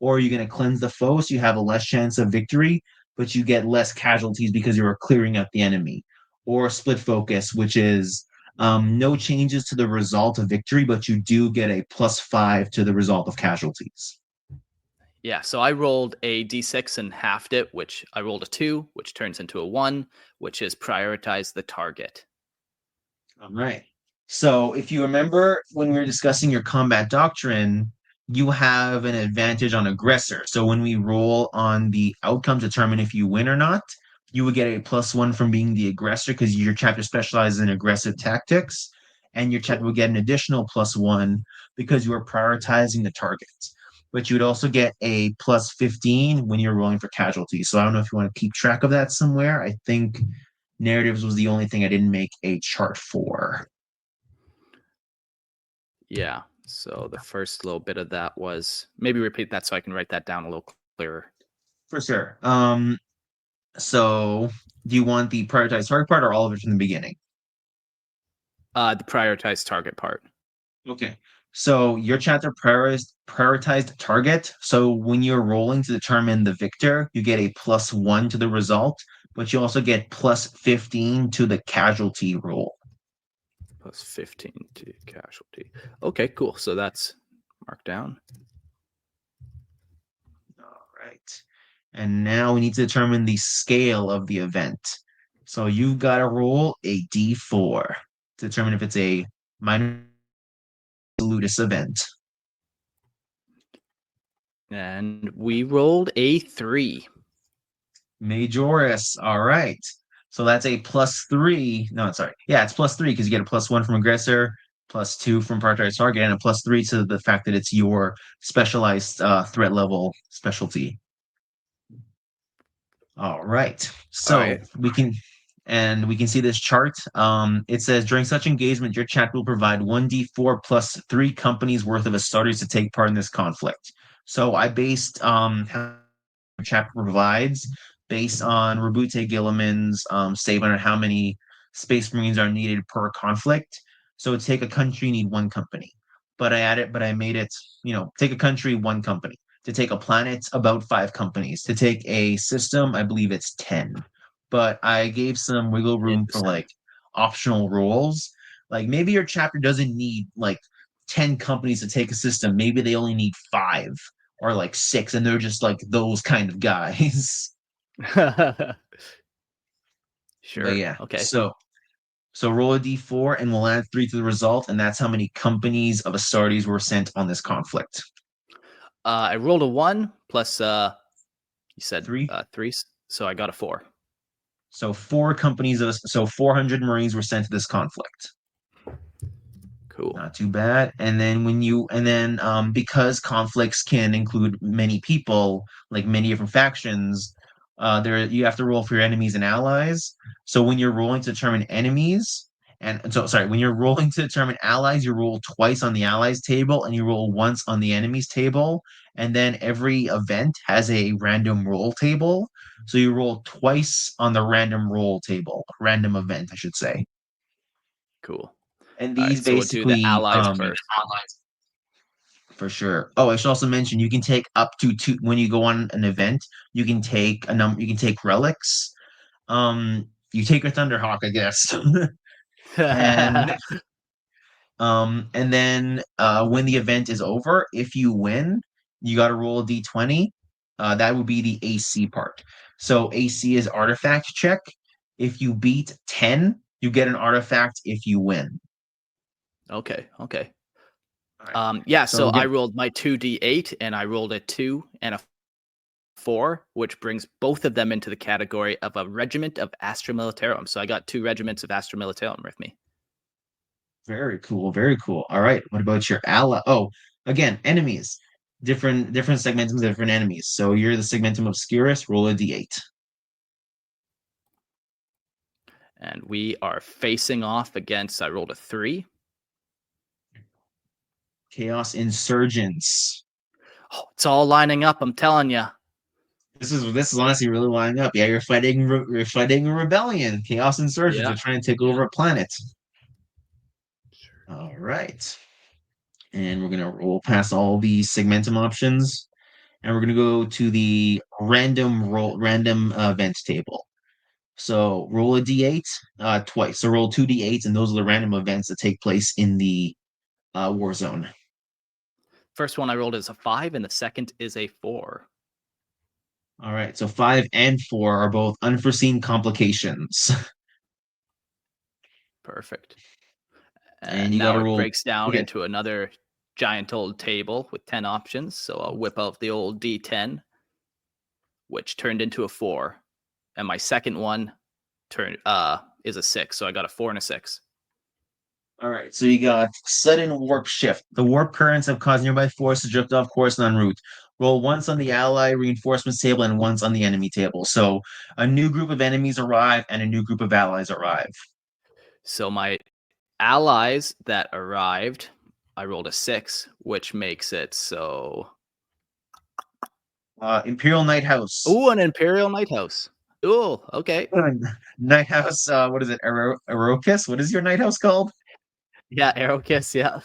A: Or are you going to cleanse the foe, so you have a less chance of victory, but you get less casualties because you were clearing out the enemy? Or split focus, which is no changes to the result of victory, but you do get a +5 to the result of casualties.
B: Yeah, so I rolled a d6 and halved it, which I rolled a 2, which turns into a 1, which is prioritize the target.
A: All right. So if you remember when we were discussing your combat doctrine, you have an advantage on aggressor. So when we roll on the outcome to determine if you win or not, you would get a +1 from being the aggressor because your chapter specializes in aggressive tactics, and your chapter
B: Cool.
A: would get an additional +1 because you are prioritizing the target. But you would also get a +15 when you're rolling for casualties. So I don't know if you want to keep track of that somewhere. I think narratives was the only thing I didn't make a chart for.
B: Yeah. So the first little bit of that was maybe repeat that so I can write that down a little clearer.
A: For sure. So do you want the prioritized target part or all of it from the beginning?
B: The prioritize target part.
A: Okay. So your chapter prioritized target. So when you're rolling to determine the victor, you get a +1 to the result, but you also get +15 to the casualty roll.
B: Plus 15 to casualty. Okay, cool. So that's marked down.
A: All right. And now we need to determine the scale of the event. So you got to roll a d4 to determine if it's a minor ludus event.
B: And we rolled a 3.
A: Majoris. All right. So that's a +3. No, sorry. Yeah, it's +3 because you get a +1 from aggressor, +2 from prioritized target, and a +3 to the fact that it's your specialized threat level specialty. All right.
B: All right.
A: So we can see this chart. It says during such engagement, your chat will provide 1d4 plus 3 companies worth of starters to take part in this conflict. So I based how chapter provides based on Rabute Gilliman's statement on how many Space Marines are needed per conflict. So to take a country, you need 1 company. But I made it, take a country, 1 company. To take a planet, about 5 companies. To take a system, I believe it's 10. But I gave some wiggle room for
B: Interesting.
A: like optional roles. Like maybe your chapter doesn't need like 10 companies to take a system. Maybe they only need 5 or like 6, and they're just like those kind of guys. But
B: Sure.
A: yeah,
B: Okay.
A: so roll a d4 and we'll add 3 to the result, and that's how many companies of Astartes were sent on this conflict.
B: I rolled a 1 plus you said
A: 3.
B: 3, so I got a 4.
A: So 4 companies of so 400 Marines were sent to this conflict.
B: Cool.
A: Not too bad. And then because conflicts can include many people, like many different factions, there you have to roll for your enemies and allies. So when you're rolling to determine enemies, and so sorry, when you're rolling to determine allies, you roll twice on the allies table and you roll once on the enemies table. And then every event has a random roll table. So you roll twice on the random roll table, random event, I should say.
B: Cool.
A: And
B: All
A: these
B: right. So we'll do the
A: basically
B: allies first.
A: for sure. Oh, I should also mention you can take up to 2 when you go on an event. You can take a number. You can take relics. You take a Thunderhawk, I guess, and and then when the event is over, if you win, you got to roll a d20. That would be the AC part. So AC is artifact check. If you beat 10, you get an artifact if you win.
B: Okay. Okay.
A: All right.
B: Yeah.
A: So
B: So
A: again,
B: I rolled my 2d8 and I rolled a 2 and a 4, which brings both of them into the category of a regiment of Astra Militarum. So I got 2 regiments of Astra Militarum with me.
A: very cool, very cool. All right, what about your ally? Oh, again, enemies. Different segmentums, different enemies. So you're the segmentum obscurus, roll a d8.
B: And we are facing off against, I rolled a 3.
A: Chaos insurgents.
B: Oh, it's all lining up. I'm telling you.
A: This is honestly really lining up. Yeah, you're fighting a rebellion. Chaos insurgents
B: Yeah.
A: are trying to take over a planet. All right. And we'll pass all the segmentum options, and we're gonna go to the random event table. So roll a d8 twice. So roll two d8s, and those are the random events that take place in the war zone.
B: First one I rolled is a 5, and the second is a 4.
A: All right. So 5 and 4 are both unforeseen complications,
B: Perfect.
A: and
B: And
A: you got
B: now
A: to
B: it
A: roll.
B: breaks down
A: Okay.
B: into another giant old table with 10 options. So I'll whip out the old D10, which turned into a 4. And my second one is a 6. So I got a 4 and a 6.
A: All right, so you got sudden warp shift. The warp currents have caused nearby force to drift off course and en route. Roll once on the ally reinforcements table and once on the enemy table. So a new group of enemies arrive and a new group of allies arrive.
B: So my allies that arrived, I rolled a 6, which makes it so.
A: Imperial Night House.
B: Ooh, an Imperial Night House. Ooh, okay.
A: Night House, what is it? Arokis? What is your Night House called?
B: Yeah, Arrow Kiss, yeah.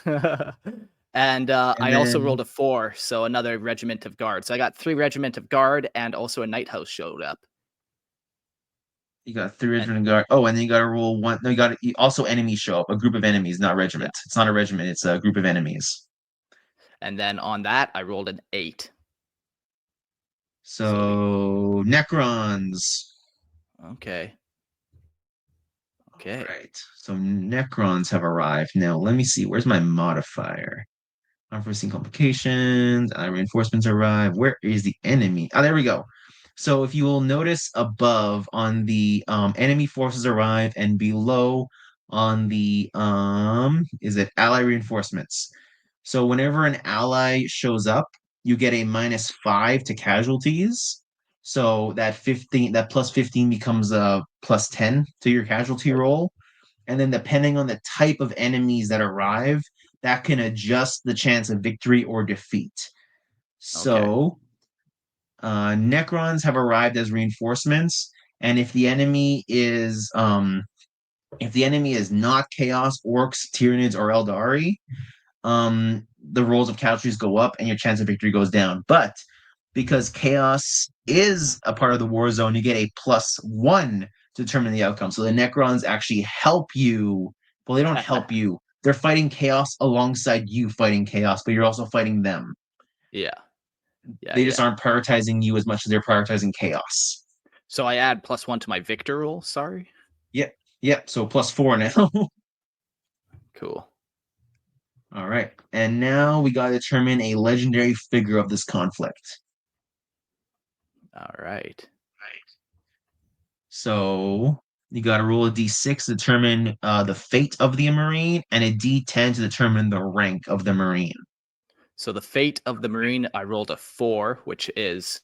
B: And
A: And
B: I also rolled
A: then
B: a 4, so another regiment of guard. So I got 3 regiment of guard, and also a night house showed up.
A: you got three
B: And
A: regiment guard. Oh, and then you got to roll one. No, you got to also enemies show up. A group of enemies, not
B: yeah,
A: regiment. It's not a regiment. It's a group of enemies.
B: and then on that I rolled an 8. So we
A: So Necrons.
B: okay,
A: All
B: okay.
A: right. So Necrons have arrived. Now let me see. Where's my modifier? Unforeseen complications. Reinforcements arrive. Where is the enemy? Oh, there we go. So if you will notice above on the enemy forces arrive, and below on the is it ally reinforcements? So whenever an ally shows up, you get a -5 to casualties. So that plus 15 becomes a plus 10 to your casualty roll. And then depending on the type of enemies that arrive, that can adjust the chance of victory or defeat.
B: Okay.
A: So Necrons have arrived as reinforcements, and if the enemy is not Chaos, Orcs, Tyranids, or Eldari, the rolls of casualties go up and your chance of victory goes down. But because Chaos is a part of the war zone, you get a +1 to determine the outcome. So the Necrons actually help you. Well, they don't help you. They're fighting Chaos alongside you fighting Chaos, but you're also fighting them.
B: Yeah, yeah,
A: They just
B: yeah.
A: aren't prioritizing you as much as they're prioritizing Chaos.
B: So I add +1 to my victor roll. Sorry.
A: Yep, yep. So +4 now.
B: Cool.
A: All right. And now we got to determine a legendary figure of this conflict.
B: All right.
A: So you got to roll a d6 to determine the fate of the Marine, and a d10 to determine the rank of the Marine.
B: So the fate of the Marine, I rolled a 4, which is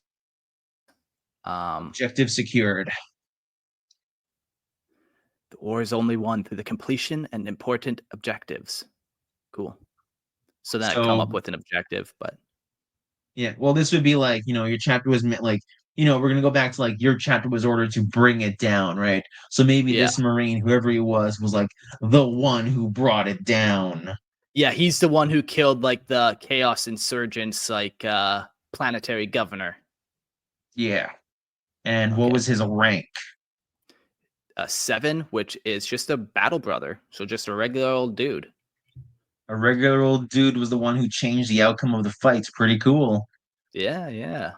A: Objective secured.
B: the war is only won through the completion and important objectives. Cool. So then I'd come
A: So
B: up with an objective, but
A: yeah, well, this would be like, your chapter was meant like, we're gonna go back to like your chapter was ordered to bring it down, right? So maybe
B: yeah.
A: this Marine, whoever he was like the one who brought it down.
B: Yeah, he's the one who killed like the Chaos Insurgents, like planetary governor.
A: Yeah. And what
B: Okay.
A: was his rank?
B: A 7, which is just a battle brother. So just a regular old dude.
A: A regular old dude was the one who changed the outcome of the fights. Pretty cool.
B: Yeah, yeah.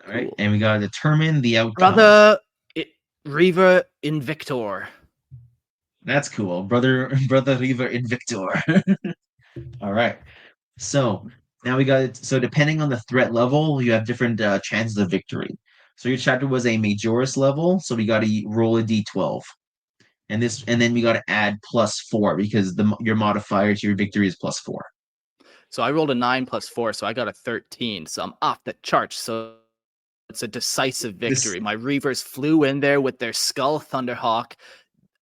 A: All right.
B: Cool.
A: And we gotta determine the outcome.
B: Brother Reaver Invictor.
A: That's cool. Brother River Invictor. All right. So now we got it. So depending on the threat level, you have different chances of victory. So your chapter was a Majoris level, so we got to roll a d12, and then we got to add +4 because your modifier to your victory is +4.
B: So I rolled a 9 plus 4, so I got a 13. So I'm off the charts. So it's a decisive
A: This
B: victory. My Reavers flew in there with their Skull Thunderhawk.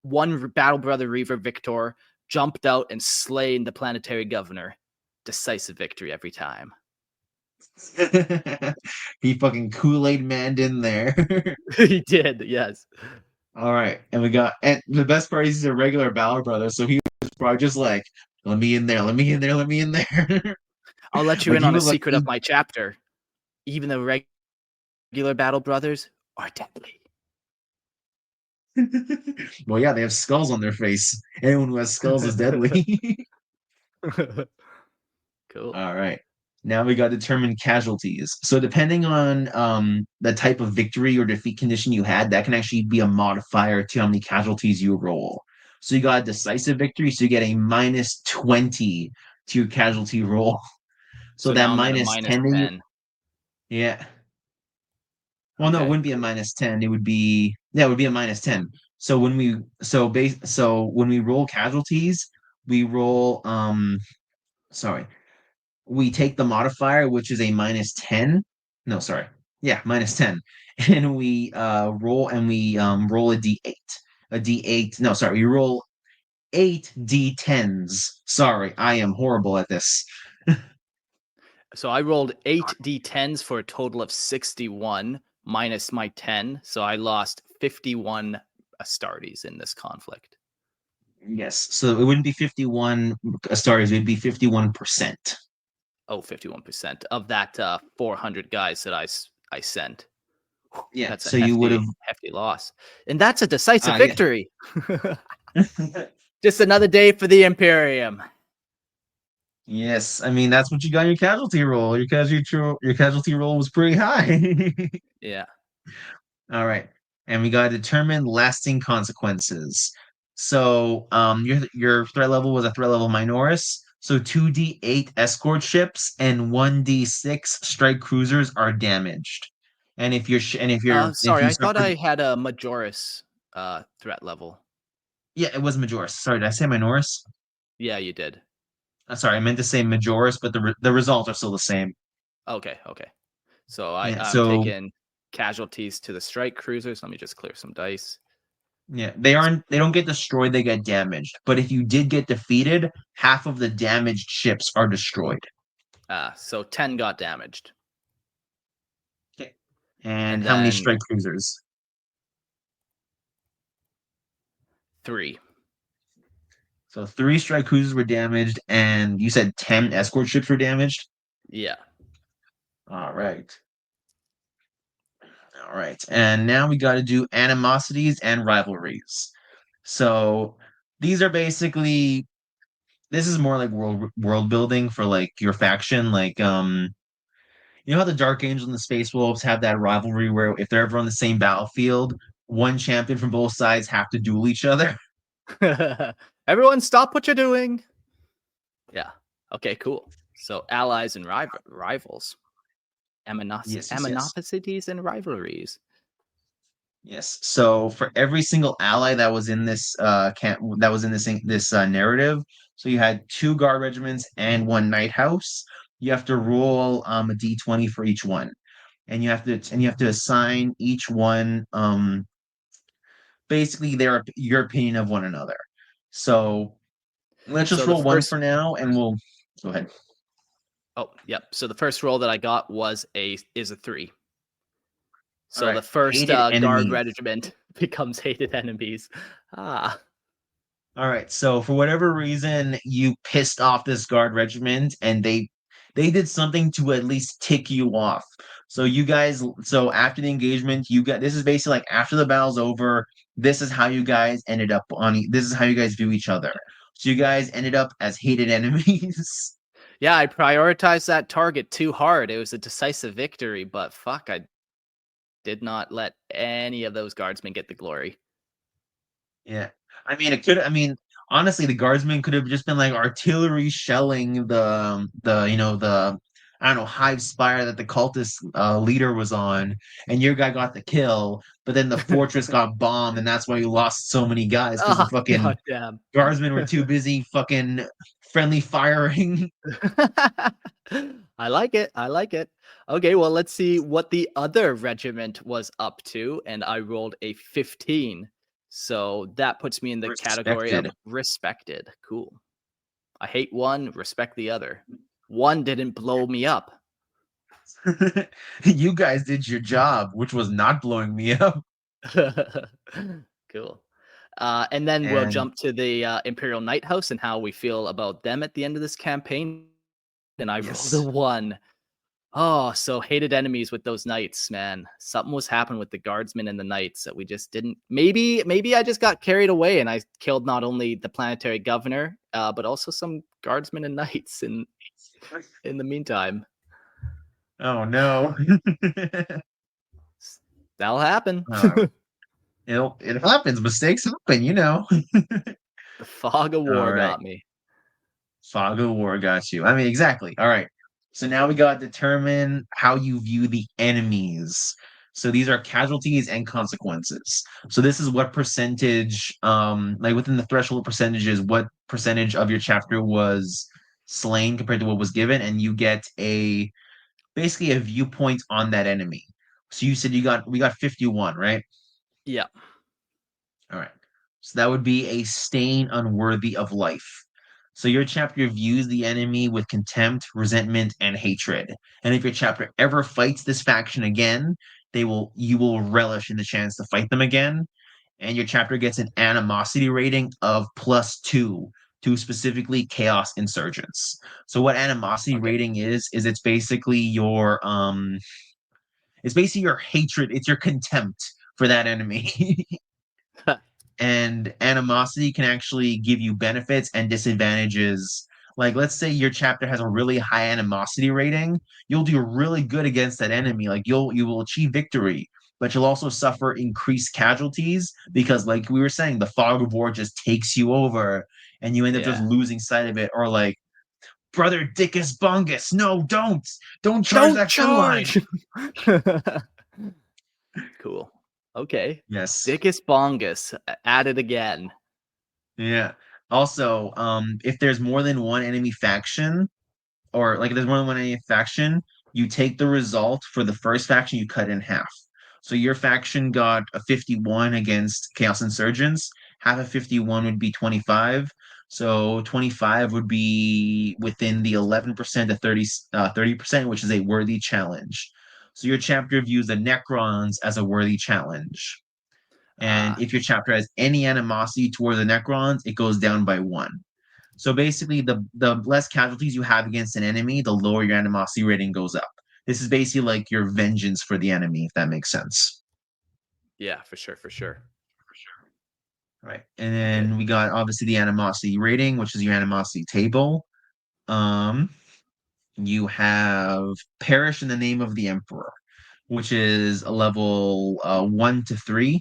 B: One Battle Brother Reaver Victor jumped out and slain the planetary governor. Decisive victory every time.
A: He fucking Kool-Aid manned in there.
B: He did, yes.
A: All right, and the best part is he's a regular Balor brother, so he was probably just like, "Let me in there, let me in there, let me in there."
B: I'll let you
A: Like
B: in
A: he
B: on a
A: was like,
B: secret of my chapter. Even the regular battle brothers are deadly.
A: well, yeah, they have skulls on their face. Anyone who has skulls is deadly.
B: Cool.
A: All right. Now we got to determine casualties. So depending on the type of victory or defeat condition you had, that can actually be a modifier to how many casualties you roll. So you got a decisive victory, so you get a minus 20 to your casualty roll. So
B: So
A: that
B: now I'm at a
A: minus
B: minus
A: 10 that you,
B: 10.
A: yeah. Well, no, it
B: Okay,
A: wouldn't be a
B: cool.
A: minus 10. It would be, yeah, it would be a minus 10. So when we roll casualties, we roll sorry, we take the modifier, which is a minus 10. No, sorry. Yeah, minus 10. And we roll a d8. A d8. No, sorry, we roll 8 d10s. Sorry, I am horrible at this.
B: So I rolled 8 d10s for a total of 61 minus my 10. So I lost 51 Astartes in this conflict.
A: Yes, so it wouldn't be 51 stars, it would be 51%.
B: Oh, 51% of that 400 guys that I sent.
A: Yeah,
B: That's a
A: so you would have
B: hefty loss. And that's a decisive
A: yeah.
B: victory. Just another day for the Imperium.
A: Yes, I mean that's what you got in your casualty roll. Your casualty roll was pretty high.
B: Yeah.
A: All right. And we got to determine lasting consequences. So, your threat level was a threat level minoris. So 2d8 escort ships and 1d6 strike cruisers are damaged. And if
B: Sorry,
A: you
B: I thought
A: suffered,
B: I had a Majoris threat level.
A: yeah, it was majoris. Sorry, did I say minoris?
B: Yeah, you did.
A: Sorry, I meant to say majoris, but the results are still the same.
B: Okay, okay. So
A: Yeah.
B: I'm
A: So
B: taking casualties to the strike cruisers. Let me just clear some dice.
A: yeah, they don't get destroyed, they get damaged. But if you did get defeated, half of the damaged ships are destroyed.
B: So 10 got damaged.
A: Okay. And
B: And
A: how many
B: then
A: strike cruisers?
B: 3.
A: So 3 strike cruisers were damaged, and you said 10 escort ships were damaged.
B: Yeah.
A: All right. All right. And now we got to do animosities and rivalries. So these are basically this is more like world building for like your faction. Like you know how the Dark Angel and the Space Wolves have that rivalry where if they're ever on the same battlefield, one champion from both sides have to duel each other.
B: Everyone stop what you're doing. Yeah. Okay, cool. So allies and rivals.
A: Yes, yes, yes.
B: Animosities and rivalries.
A: Yes. So for every single ally that was in this that was in this narrative, so you had 2 guard regiments and 1 night house. You have to roll a d20 for each one, and you have to assign each one basically their your opinion of one another. So let's
B: So
A: just
B: the
A: roll one
B: first
A: for now, and we'll go ahead.
B: Oh, yep. So the first roll that I got is a 3.
A: All
B: So
A: right.
B: the first
A: Hated
B: guard
A: enemies.
B: regiment becomes hated enemies. Ah.
A: All right. So for whatever reason, you pissed off this guard regiment, and they did something to at least tick you off. So after the engagement, you got this is basically like after the battle's over. This is how you guys ended up on. This is how you guys view each other. So you guys ended up as hated enemies.
B: Yeah, I prioritized that target too hard. It was a decisive victory, but fuck, I did not let any of those guardsmen get the glory.
A: Yeah. I mean, honestly, the guardsmen could have just been like artillery shelling the I don't know, hive spire that the cultist leader was on, and your guy got the kill, but then the fortress got bombed, and that's why you lost so many guys because the
B: Oh,
A: fucking
B: god damn.
A: guardsmen were too busy fucking friendly firing.
B: I like it. I like it. Okay, well, let's see what the other regiment was up to. And I rolled a 15. So that puts me in the category of
A: Respected.
B: respected. Cool. I hate one, respect the other. One didn't blow me up.
A: You guys did your job, which was not blowing me up.
B: Cool. And then we'll
A: And
B: jump to the Imperial Night House and how we feel about them at the end of this campaign. And I rolled a
A: yes.
B: 1. Oh, so hated enemies with those knights, man. Something was happening with the guardsmen and the knights that we just didn't. Maybe I just got carried away and I killed not only the planetary governor, but also some guardsmen and knights in the meantime.
A: Oh no.
B: That'll happen.
A: uh, it happens. Mistakes happen.
B: The fog of
A: All
B: war
A: right.
B: got me.
A: Fog of War got you. I mean, exactly. All right. So now we got to determine how you view the enemies. So these are casualties and consequences. So this is what percentage, like within the threshold of percentages, what percentage of your chapter was slain compared to what was given, and you get a basically a viewpoint on that enemy. So you said we got 51, right?
B: Yeah.
A: All right. So that would be a stain unworthy of life. So your chapter views the enemy with contempt, resentment, and hatred. And if your chapter ever fights this faction again, you will relish in the chance to fight them again. And your chapter gets an animosity rating of +2 to specifically Chaos Insurgents. So what animosity
B: Okay.
A: rating is it's basically your hatred, it's your contempt for that enemy. And animosity can actually give you benefits and disadvantages. Like, let's say your chapter has a really high animosity rating, you'll do really good against that enemy. Like, you will achieve victory, but you'll also suffer increased casualties because, like we were saying, the fog of war just takes you over, and you end up just
B: Yeah.
A: losing sight of it. Or like, brother Dickus Bungus, no, don't charge
B: Don't
A: that gun line.
B: charge. Cool. Okay.
A: Yes.
B: Dickus Bongus at it again.
A: Yeah. Also, if there's more than one enemy faction, or like if there's more than one enemy faction, you take the result for the first faction, you cut in half. So your faction got a 51 against Chaos Insurgents. Half of 51 would be 25. So 25 would be within the 11% to 30%, which is a worthy challenge. So your chapter views the Necrons as a worthy challenge. And
B: Ah,
A: if your chapter has any animosity toward the Necrons, it goes down by 1. So basically, the less casualties you have against an enemy, the lower your animosity rating goes up. This is basically like your vengeance for the enemy, if that makes sense.
B: yeah, for sure, for sure.
A: Right. And
B: Okay.
A: then we got obviously the animosity rating, which is your animosity table. Um, you have Perish in the Name of the Emperor, which is a level 1 to 3.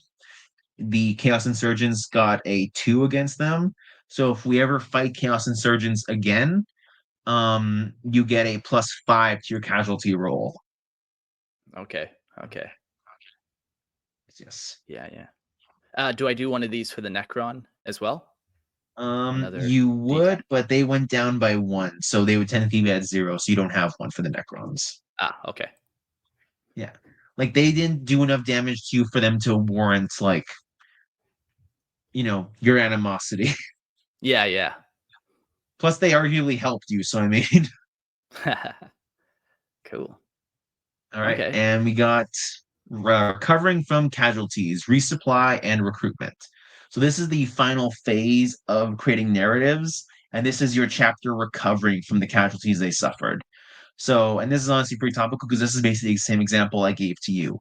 A: The Chaos Insurgents got a 2 against them. So if we ever fight Chaos Insurgents again, you get a +5 to your casualty roll.
B: Okay. Okay.
A: Yes.
B: Yeah, yeah. Do I do one of these for the Necron as well? Another
A: You
B: D10?
A: would, but they went down by 1, so they would technically be at 0, so you don't have one for the Necrons.
B: Ah, okay.
A: Yeah. Like they didn't do enough damage to you for them to warrant like, your animosity.
B: Yeah, yeah.
A: Plus they arguably helped you, so I mean,
B: Cool.
A: all right.
B: Okay.
A: And we got recovering from casualties, resupply, and recruitment. So this is the final phase of creating narratives, and this is your chapter recovering from the casualties they suffered. So, and this is honestly pretty topical because this is basically the same example I gave to you.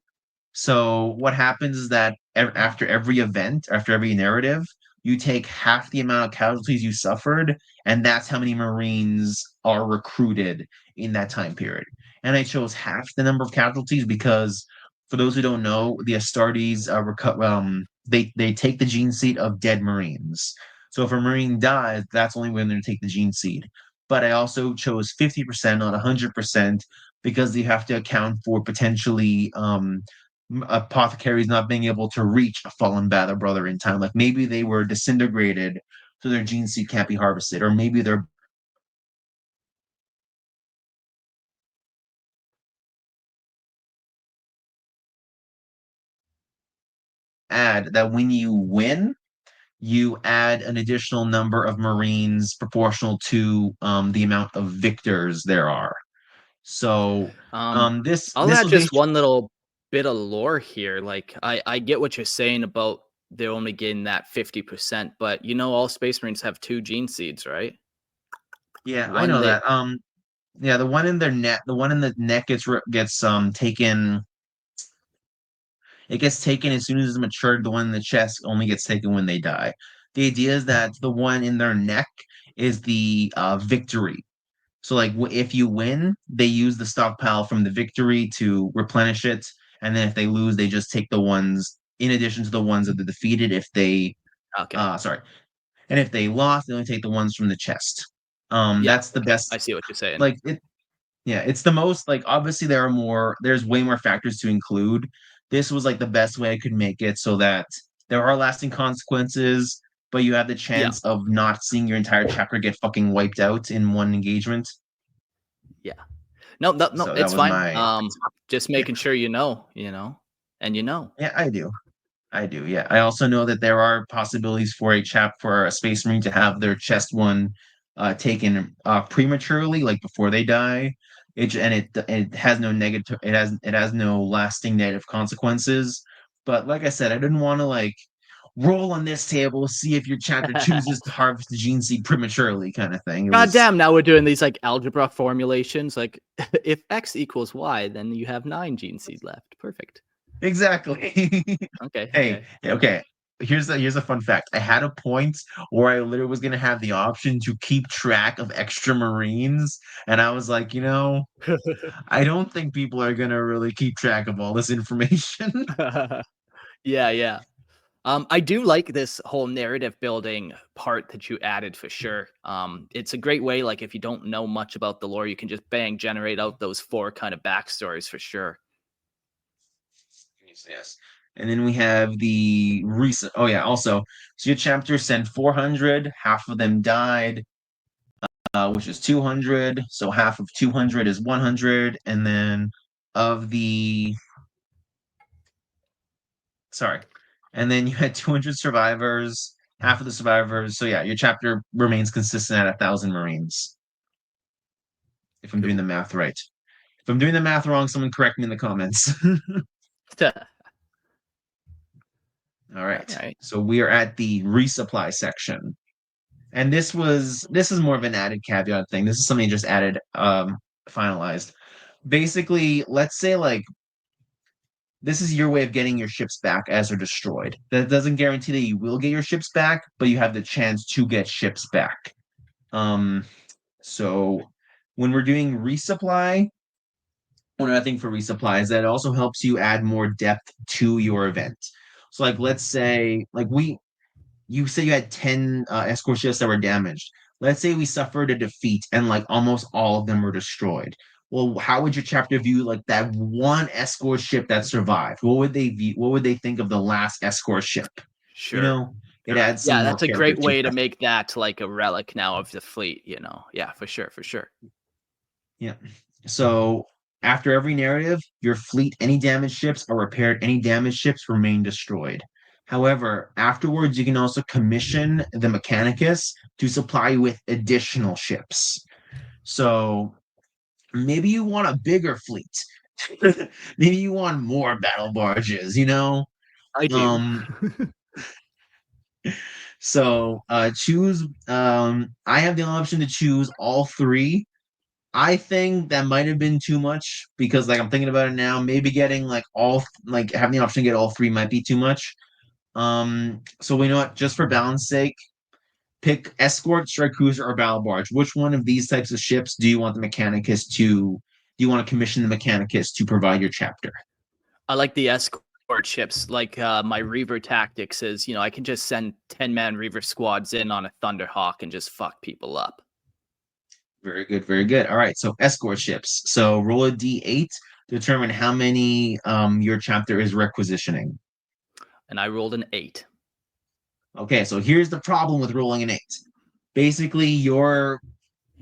A: So what happens is that after every event, after every narrative, you take half the amount of casualties you suffered, and that's how many Marines are recruited in that time period. And I chose half the number of casualties because, for those who don't know, the Astartes they take the gene seed of dead Marines. So if a Marine dies, that's only when they're going to take the gene seed. But I also chose 50%, not 100%, because you have to account for potentially apothecaries not being able to reach a fallen battle brother in time. Like maybe they were disintegrated, so their gene seed can't be harvested, or maybe they're add that when you win, you add an additional number of Marines proportional to the amount of victors there are. So
B: Um, I'll
A: this
B: add
A: was
B: just
A: based.
B: one little bit of lore here. Like, I get what you're saying about they're only getting that 50%, but all Space Marines have two gene seeds, right?
A: Yeah, I
B: One
A: know
B: they
A: that. Yeah, the one in their neck, the one in the neck gets taken. It gets taken as soon as it's matured. The one in the chest only gets taken when they die. The idea is that the one in their neck is the victory. So like if you win, they use the stockpile from the victory to replenish it, and then if they lose, they just take the ones in addition to the ones that they defeated. If they
B: okay.
A: sorry, and if they lost, they only take the ones from the chest.
B: Yeah,
A: That's the
B: okay.
A: best.
B: I see what you're saying.
A: Like it, yeah, it's the most like obviously there's way more factors to include. This was like the best way I could make it so that there are lasting consequences, but you have the
B: Yeah.
A: chance of not seeing your entire chapter get fucking wiped out in one engagement.
B: Yeah. No, no, no,
A: So that
B: it's
A: was
B: fine.
A: my
B: Just
A: yeah,
B: making sure and you know.
A: yeah, I do. I do, yeah. I also know that there are possibilities for for a Space Marine to have their chest one taken prematurely, like before they die. It has no negative it has no lasting negative consequences. But like I said, I didn't want to like roll on this table, see if your chapter chooses to harvest the gene seed prematurely, kind of thing. It
B: God
A: was
B: damn, now we're doing these like algebra formulations. Like if X equals Y, then you have 9 gene seed left. Perfect.
A: exactly.
B: Okay,
A: Hey,
B: okay.
A: okay. Here's a fun fact. I had a point where I literally was gonna have the option to keep track of extra Marines, and I was like, I don't think people are gonna really keep track of all this information.
B: Yeah, yeah. I do like this whole narrative building part that you added for sure. It's a great way, like if you don't know much about the lore, you can just bang generate out those 4 kind of backstories for sure.
A: Yes. And then we have the recent. Oh yeah. Also, so your chapter sent 400. Half of them died, which is 200. So half of 200 is 100, and then of the sorry. And then you had 200 survivors, half of the survivors. So yeah, your chapter remains consistent at 1,000 Marines, if I'm doing the
B: Cool.
A: math right. If I'm doing the math wrong, someone correct me in the comments. All
B: All
A: right.
B: right.
A: So we are at the resupply section. And this is more of an added caveat thing. This is something just added, finalized. Basically, let's say like this is your way of getting your ships back as they're destroyed. That doesn't guarantee that you will get your ships back, but you have the chance to get ships back. Um, so when we're doing resupply, one other thing for resupply is that it also helps you add more depth to your event. So like let's say like you say you had 10 escort ships that were damaged. Let's say we suffered a defeat and like almost all of them were destroyed. Well, how would your chapter view like that one escort ship that survived? What would they view? What would they think of the last escort ship? You
B: Sure.
A: know, it adds some
B: Yeah,
A: more
B: that's a
A: character
B: great
A: to
B: way to
A: that.
B: make that like a relic now of the fleet. Yeah, for sure, for sure.
A: Yeah. So after every narrative, your fleet, any damaged ships are repaired, any damaged ships remain destroyed. However, afterwards, you can also commission the Mechanicus to supply you with additional ships. So maybe you want a bigger fleet. Maybe you want more battle barges.
B: I do.
A: Um, so choose I have the option to choose all three. I think that might have been too much because like I'm thinking about it now, maybe getting like like having the option to get all three might be too much. So we know what, just for balance sake, pick escort, strike cruiser, or battle barge. Which one of these types of ships do you want the Mechanicus to do you want to commission the Mechanicus to provide your chapter?
B: I like the escort ships. Like my Reaver tactics is, I can just send 10-man Reaver squads in on a Thunderhawk and just fuck people up.
A: Very good, very good. All right, so escort ships. So roll a d8 to determine how many your chapter is requisitioning.
B: And I rolled an 8.
A: Okay, so here's the problem with rolling an 8. Basically,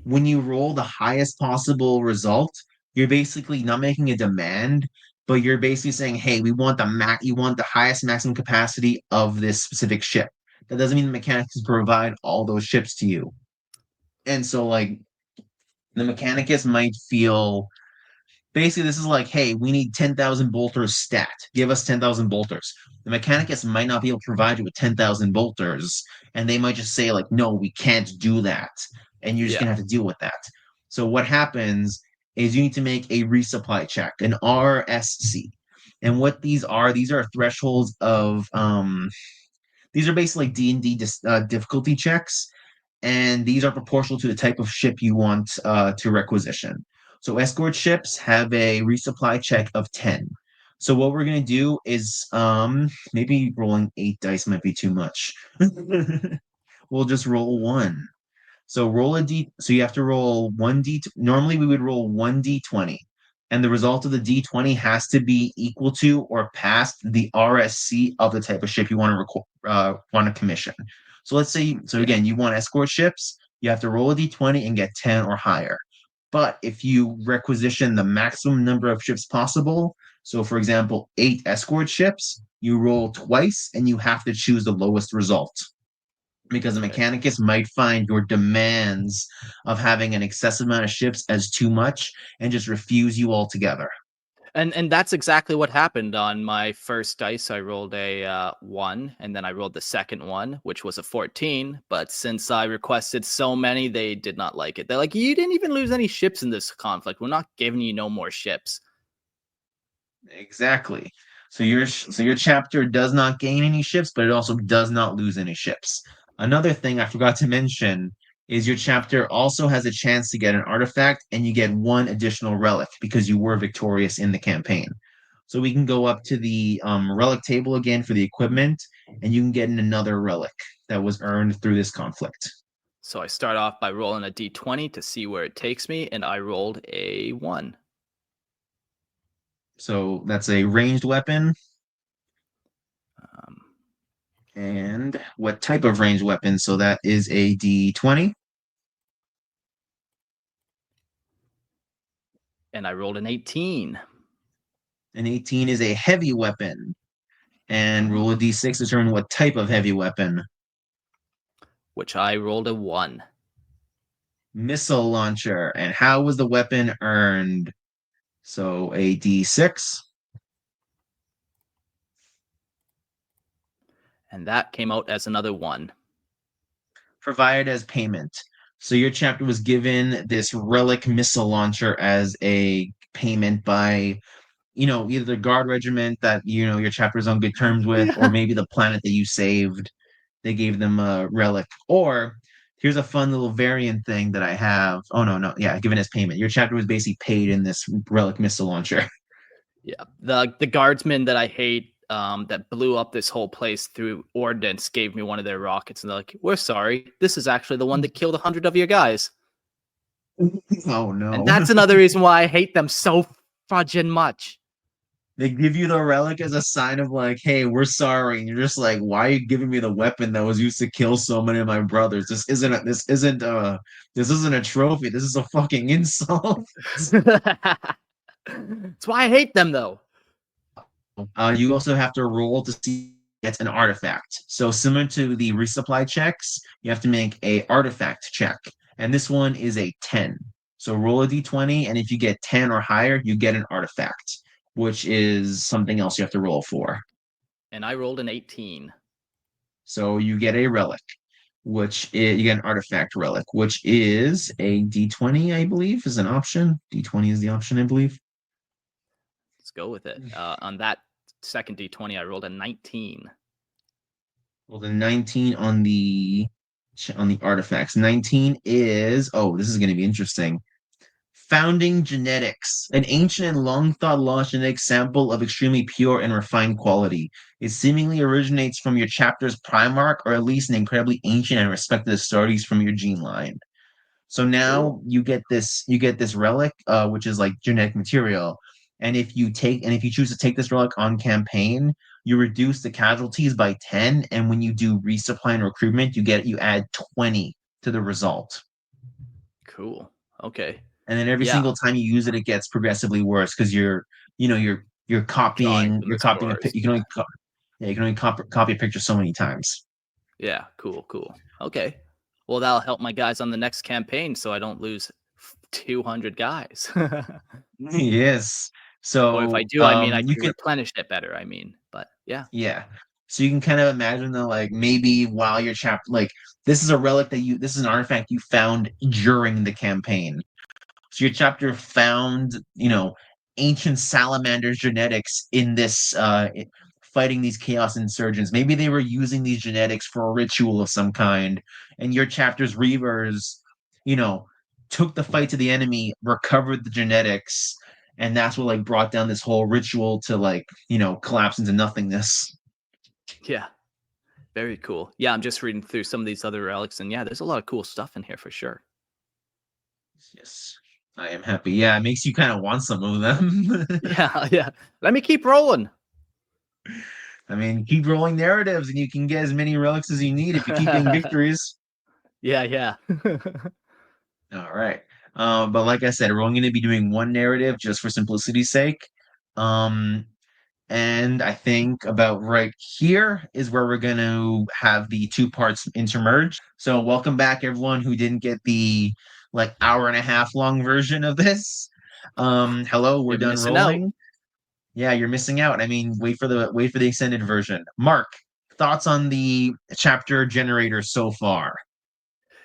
A: when you roll the highest possible result, you're basically not making a demand, but you're basically saying, "Hey, you want the highest maximum capacity of this specific ship." That doesn't mean the mechanics can provide all those ships to you. And so like the Mechanicus might feel Basically, this is like, hey, we need 10,000 bolters stat. Give us 10,000 bolters. The Mechanicus might not be able to provide you with 10,000 bolters, and they might just say, like, no, we can't do that. And you're just
B: Yeah.
A: going to have to deal with that. So, what happens is you need to make a resupply check, an RSC. And what these are thresholds of, these are basically D&D difficulty checks, and these are proportional to the type of ship you want to requisition. So escort ships have a resupply check of 10. So what we're gonna do is maybe rolling 8 dice might be too much. We'll just roll one. So roll a d. So you have to roll one d. Normally we would roll one d20, and the result of the d20 has to be equal to or past the RSC of the type of ship you want to commission. So let's say so
B: Yeah.
A: again you want escort ships. You have to roll a d20 and get 10 or higher. But if you requisition the maximum number of ships possible, so for example 8 escort ships, you roll twice and you have to choose the lowest result because the
B: Okay.
A: Mechanicus might find your demands of having an excessive amount of ships as too much and just refuse you altogether.
B: And that's exactly what happened on my first dice. I rolled a 1, and then I rolled the second one, which was a 14. But since I requested so many, they did not like it. They're like, "You didn't even lose any ships in this conflict. We're not giving you no more ships."
A: Exactly. So your chapter does not gain any ships, but it also does not lose any ships. Another thing I forgot to mention is your chapter also has a chance to get an artifact, and you get one additional relic because you were victorious in the campaign. So we can go up to the relic table again for the equipment, and you can get another relic that was earned through this conflict.
B: So I start off by rolling a d20 to see where it takes me, and I rolled a 1.
A: So that's a ranged weapon.
B: Um,
A: And what type of ranged weapon? So that is a D20.
B: and I rolled an 18.
A: An 18 is a heavy weapon. And roll a
B: Oh,
A: D6 to determine what type of heavy weapon.
B: which I rolled a 1.
A: Missile launcher. And how was the weapon earned? So a D6
B: And that came out as another 1.
A: provided as payment. So your chapter was given this relic missile launcher as a payment by either the guard regiment that your chapter is on good terms with, or maybe the planet that you saved. They gave them a relic. Or here's a fun little variant thing that I have. Oh no, no, yeah, given as payment. Your chapter was basically paid in this relic missile launcher.
B: Yeah, the guardsmen that I hate, that blew up this whole place through ordnance, gave me one of their rockets, and they're like, "We're sorry, this is actually the one that killed 100 of your guys."
A: Oh
B: And
A: no.
B: that's another reason why I hate them so fudging much.
A: They give you the relic as a sign of like, hey, we're sorry. And you're just like, why are you giving me the weapon that was used to kill so many of my brothers? This isn't a trophy. This is a fucking insult.
B: That's why I hate them, though.
A: You also have to roll to see it's an artifact. So similar to the resupply checks, you have to make a artifact check, and this one is a 10. So roll a d20, and if you get 10 or higher, you get an artifact, which is something else you have to roll for.
B: And I rolled an 18.
A: So you get a relic, you get an artifact relic, which is a d20, I believe, is an option. D20 is the option, I believe.
B: Let's go with it. On that second d20, I rolled a 19.
A: Well, the 19 on the artifacts. 19 is, oh, this is going to be interesting. Founding genetics, an ancient and long thought lost genetic sample of extremely pure and refined quality. It seemingly originates from your chapter's Primarch, or at least an incredibly ancient and respected authorities from your gene line. So
B: Cool.
A: now you get this relic, which is like genetic material. And if you choose to take this relic on campaign, you reduce the casualties by 10. And when you do resupply and recruitment, you add 20 to the result.
B: Cool. Okay.
A: And then every
B: Yeah.
A: single time you use it, it gets progressively worse because you're
B: Drawing
A: copying
B: from
A: you're
B: the
A: copying
B: scores.
A: you can only yeah, you can only copy a picture so many times.
B: Yeah. Cool. Cool. Okay. Well, that'll help my guys on the next campaign so I don't lose 200 guys.
A: Yes.
B: Or if I
A: So
B: do, I mean, I
A: you
B: can
A: can,
B: replenish it better, I mean, but yeah.
A: yeah. So you can kind of imagine that, like, maybe while you're chapter, like, this is a relic that you, this is an artifact you found during the campaign. So your chapter found, ancient salamanders genetics in this fighting these chaos insurgents. Maybe they were using these genetics for a ritual of some kind, and your chapter's reavers, you know, took the fight to the enemy, recovered the genetics, and that's what like brought down this whole ritual to like, collapse into nothingness.
B: Yeah, very cool. Yeah, I'm just reading through some of these other relics, and yeah, there's a lot of cool stuff in here for sure.
A: Yes. I am happy. Yeah, it makes you kind of want some of them.
B: Yeah, yeah. Let me keep rolling.
A: I mean, keep rolling narratives and you can get as many relics as you need if you keep getting victories.
B: Yeah, yeah.
A: All right. But like I said, we're only going to be doing one narrative just for simplicity's sake. Um, and I think about right here is where we're going to have the two parts intermerge. So welcome back everyone who didn't get the like hour and a half long version of this. Hello, we're
B: You're
A: done
B: missing out.
A: rolling. Yeah, you're missing out. I mean, wait for the extended version. Mark, thoughts on the chapter generator so far?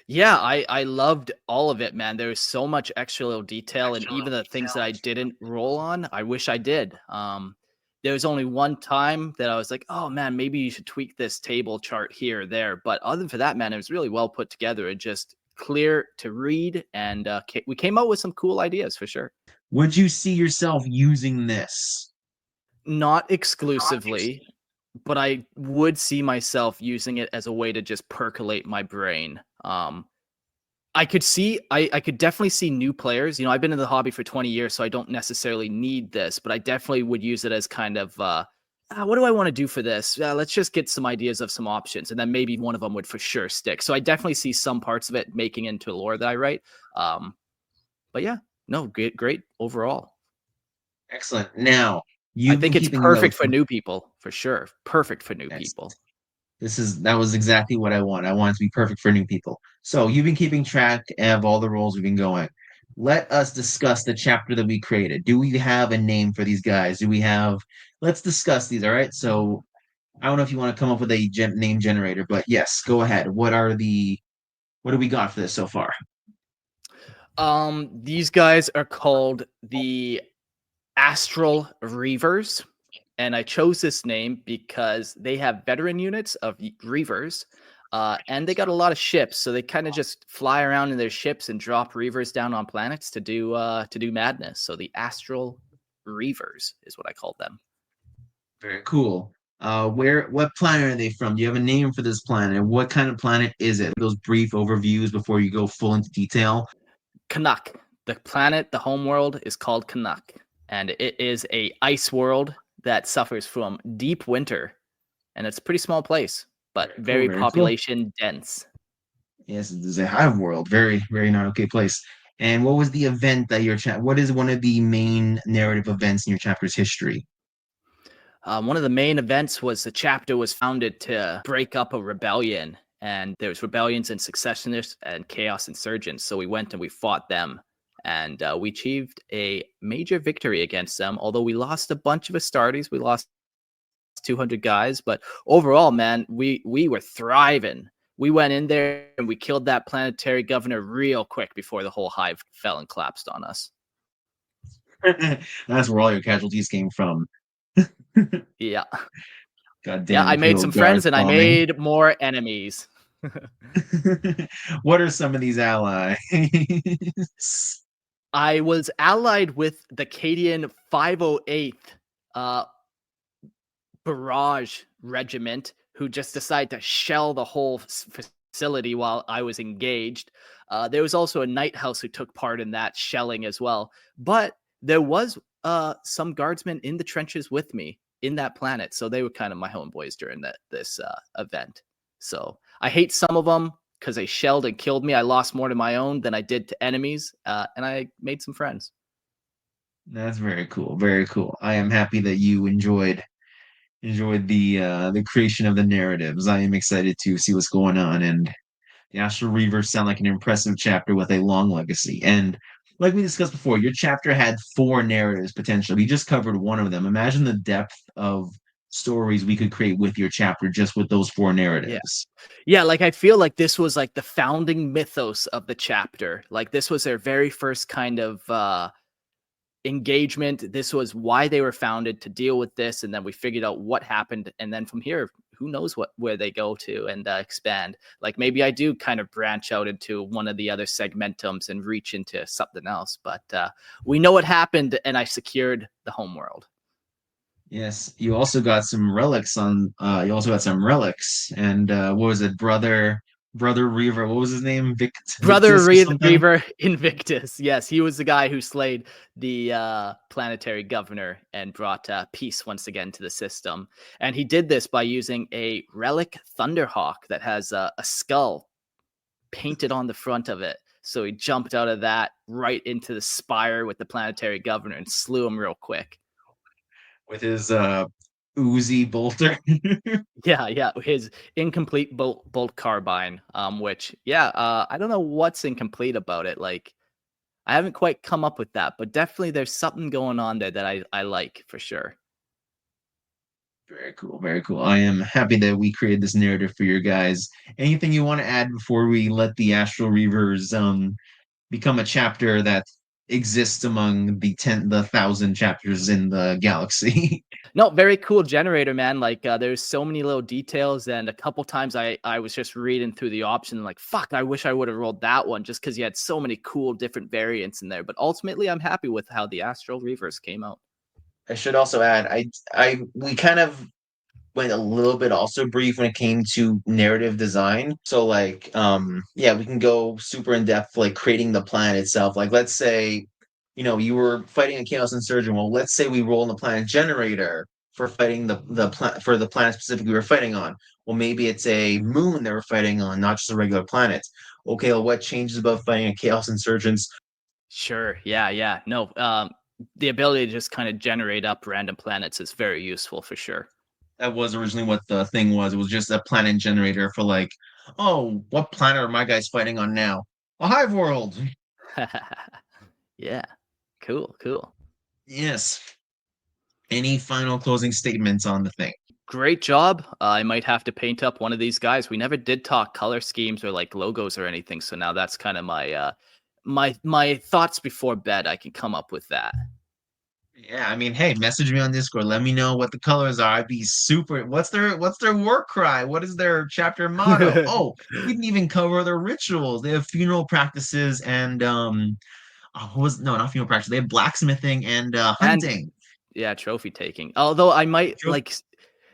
B: Yeah, I loved all of it, man. There was so much extra little detail, and even the things that I didn't roll on, I wish I did. There was only one time that I was like, "Oh man, maybe you should tweak this table chart here or there." But other than that, man, it was really well put together and just clear to read, and we came out with some cool ideas for sure.
A: Would you see yourself using this?
B: Not exclusively, but I would see myself using it as a way to just percolate my brain. I could definitely see new players. I've been in the hobby for 20 years, so I don't necessarily need this, but I definitely would use it as kind of what do I want to do for this? Let's just get some ideas of some options, and then maybe one of them would for sure stick. So I definitely see some parts of it making into lore that I write. Um, but yeah, no, great overall.
A: Excellent. Now,
B: I
A: you've been
B: think it's
A: keeping
B: perfect
A: notes.
B: for new people for sure. Perfect for new
A: Yes.
B: people.
A: That was exactly what I want. I want it to be perfect for new people. So you've been keeping track of all the roles we've been going. Let us discuss the chapter that we created. Do we have a name for these guys? Let's discuss these. All right. So I don't know if you want to come up with a name generator, but yes, go ahead. What do we got for this so far?
B: These guys are called the Astral Reavers, and I chose this name because they have veteran units of Reavers, and they got a lot of ships, so they kind of just fly around in their ships and drop Reavers down on planets to do madness. So the Astral Reavers is what I called them.
A: Very cool. What planet are they from? Do you have a name for this planet? What kind of planet is it? Those brief overviews before you go full into detail.
B: Canuck. The planet, the home world, is called Canuck, and it is a ice world that suffers from deep winter, and it's a pretty small place, but
A: Very cool.
B: very
A: Very cool.
B: population dense.
A: Yes, it is a hive world. Very, very not okay place. And what was the event that what is one of the main narrative events in your chapter's history?
B: One of the main events was the chapter was founded to break up a rebellion, and there was rebellions and successionists and chaos insurgents. So we went and we fought them, and we achieved a major victory against them. Although we lost a bunch of Astartes, we lost 200 guys, but overall, man, we were thriving. We went in there and we killed that planetary governor real quick before the whole hive fell and collapsed on us.
A: That's where all your casualties came from.
B: Yeah. Yeah,
A: Goddamn
B: I made
A: Imperial
B: some
A: Guard
B: friends and I
A: bombing.
B: made more enemies.
A: What are some of these allies?
B: I was allied with the Cadian 508th uh, Barrage Regiment, who just decided to shell the whole facility while I was engaged. There was also a Night House who took part in that shelling as well. But there was some guardsmen in the trenches with me in that planet, so they were kind of my homeboys during this event. So I hate some of them because they shelled and killed me. I lost more to my own than I did to enemies, and I made some friends.
A: That's very cool. Very cool. I am happy that you enjoyed the creation of the narratives. I am excited to see what's going on, and the Astral Reavers sound like an impressive chapter with a long legacy. And like we discussed before, your chapter had four narratives potentially. We just covered one of them. Imagine the depth of stories we could create with your chapter just with those four
B: Yeah.
A: narratives.
B: Yeah, like I feel like this was like the founding mythos of the chapter. Like this was their very first kind of engagement. This was why they were founded, to deal with this, and then we figured out what happened, and then from here, who knows where they go to and expand. Like maybe I do kind of branch out into one of the other segmentums and reach into something else, but we know what happened, and I secured the homeworld.
A: Yes, you also got some relics on you also got some relics and what was it, brother Reaver, what was his name?
B: Brother
A: Victus or something?
B: Reaver Invictus. Yes, he was the guy who slayed the planetary governor and brought peace once again to the system. And he did this by using a relic Thunderhawk that has a skull painted on the front of it. So he jumped out of that right into the spire with the planetary governor and slew him real quick.
A: With his Uzi bolter.
B: Yeah, yeah, his incomplete bolt carbine. Which, yeah, I don't know what's incomplete about it. Like, I haven't quite come up with that, but definitely there's something going on there that I like for sure.
A: Very cool, very cool. I am happy that we created this narrative for your guys. Anything you want to add before we let the Astral Reavers become a chapter that exists among the 1,000 chapters in the galaxy?
B: No, very cool generator, man. Like, there's so many little details, and a couple times I was just reading through the option, and like, fuck, I wish I would have rolled that one, just because you had so many cool different variants in there. But ultimately, I'm happy with how the Astral Reavers came out.
A: I should also add, we kind of went a little bit also brief when it came to narrative design. So like yeah, we can go super in depth like creating the planet itself. Like let's say, you were fighting a chaos insurgent. Well, let's say we roll in the planet generator for fighting for the planet specifically we were fighting on. Well, maybe it's a moon that we're fighting on, not just a regular planet. Okay, well, what changes about fighting a chaos insurgents?
B: Sure. Yeah. Yeah. No. The ability to just kind of generate up random planets is very useful for sure.
A: That was originally what the thing was. It was just a planet generator for like, oh, what planet are my guys fighting on now? A hive world.
B: Yeah. Cool. Cool.
A: Yes. Any final closing statements on the thing?
B: Great job. I might have to paint up one of these guys. We never did talk color schemes or like logos or anything, so now that's kind of my my thoughts before bed. I can come up with that.
A: Yeah, I mean, hey, message me on Discord. Let me know what the colors are. I'd be super. What's their war cry? What is their chapter motto? Oh, we didn't even cover their rituals. They have funeral practices and what was no, not funeral practice. They have blacksmithing and
B: And
A: hunting.
B: yeah, trophy taking. Although I might like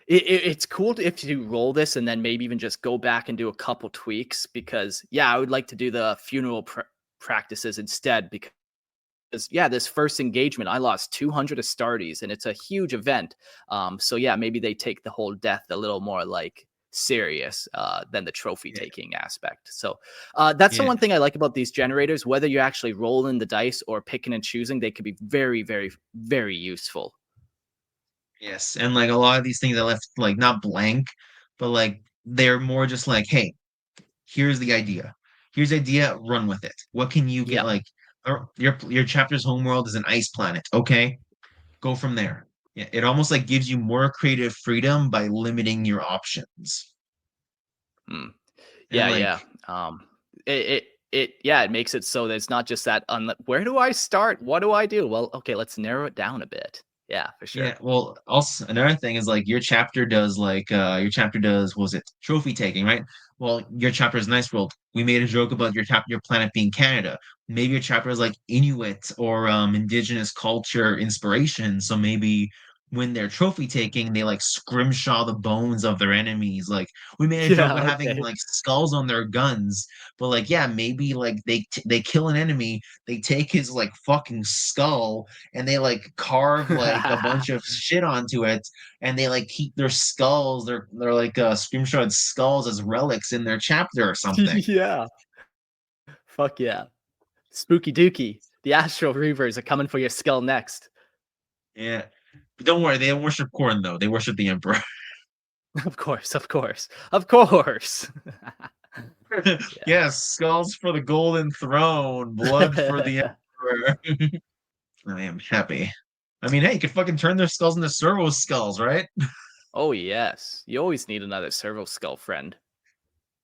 B: it's cool if you roll this and then maybe even just go back and do a couple tweaks, because yeah, I would like to do the funeral practices instead, because yeah, this first engagement I lost 200 Astartes and it's a huge event. So yeah, maybe they take the whole death a little more like serious than the trophy
A: Yeah,
B: taking aspect. So that's the
A: yeah.
B: one thing I like about these generators. Whether you're actually rolling the dice or picking and choosing, they could be very, very, very useful.
A: Yes, and like a lot of these things I left like not blank, but like they're more just like, hey, here's the idea. Here's the idea, run with it. What can you get
B: Yep.
A: like your chapter's homeworld is an ice planet. Okay, go from there. Yeah, it almost like gives you more creative freedom by limiting your options.
B: Mm.
A: And
B: Yeah, yeah.
A: like
B: Yeah, it makes it so that it's not just that where do I start? What do I do? Well, okay, let's narrow it down a bit. Yeah, for
A: yeah,
B: sure.
A: well, also another thing is like your chapter does was it trophy taking, right? Well, your chapter is nice world. We made a joke about your planet being Canada. Maybe your chapter is like Inuit or indigenous culture inspiration. So maybe when they're trophy taking, they like scrimshaw the bones of their enemies. Like we made a joke
B: Yeah,
A: about having
B: okay.
A: like skulls on their guns, but like yeah, maybe like they kill an enemy, they take his like fucking skull and they like carve like a bunch of shit onto it and they like keep their skulls they're like screenshot skulls as relics in their chapter or something.
B: Yeah. Fuck yeah. Spooky Dookie. The Astral Reavers are coming for your skull next.
A: Yeah, but don't worry, they don't worship corn though, they worship the emperor.
B: Of course, of course. Of course.
A: Yes, skulls for the golden throne, blood for the
B: Yeah.
A: I am happy. I mean, hey, you could fucking turn their skulls into servo skulls, right?
B: Oh yes, you always need another servo skull friend.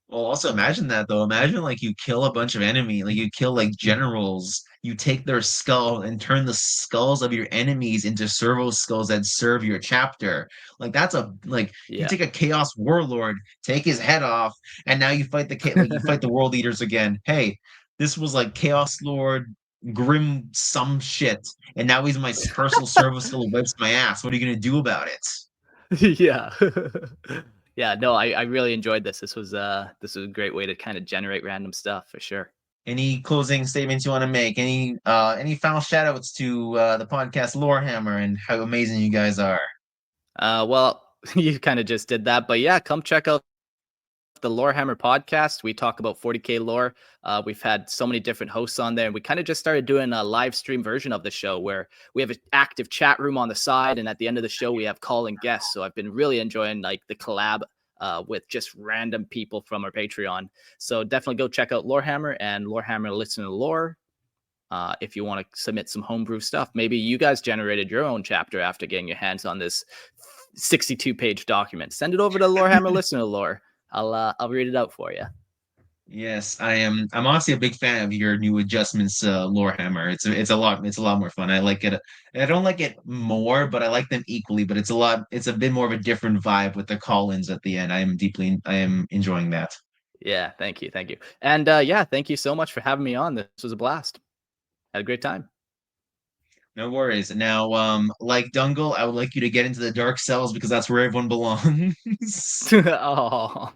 A: Well, also imagine that though. Imagine like you kill a bunch of enemy, like you kill like generals, you take their skull and turn the skulls of your enemies into servo skulls that serve your chapter. Like that's a like you
B: Yeah.
A: take a chaos warlord, take his head off, and now you fight like you fight the world eaters again. Hey, this was like Chaos Lord Grim some shit, and now he's my personal servo skull who wipes my ass. What are you gonna do about it?
B: Yeah. Yeah, no, I really enjoyed this. This was a great way to kind of generate random stuff for sure.
A: Any closing statements you want to make? Any final shout outs to the podcast Lorehammer and how amazing you guys are?
B: Well, you kind of just did that, but yeah, come check out the Lorehammer podcast. We talk about 40k lore. We've had so many different hosts on there, and we kind of just started doing a live stream version of the show where we have an active chat room on the side, and at the end of the show, we have calling guests. So I've been really enjoying like the collab with just random people from our Patreon. So definitely go check out Lorehammer and Lorehammer Listen to Lore. If you want to submit some homebrew stuff, maybe you guys generated your own chapter after getting your hands on this 62-page document. Send it over to Lorehammer Listener Lore. I'll read it out for you.
A: Yes, I am. I'm honestly a big fan of your new adjustments, Lorehammer. It's a lot more fun. I like it. I don't like it more, but I like them equally. But it's a bit more of a different vibe with the call-ins at the end. I am enjoying that.
B: Yeah, thank you, and yeah, thank you so much for having me on. This was a blast. Had a great time.
A: No worries. Now, like Dungle, I would like you to get into the dark cells because that's where everyone belongs.
B: Oh.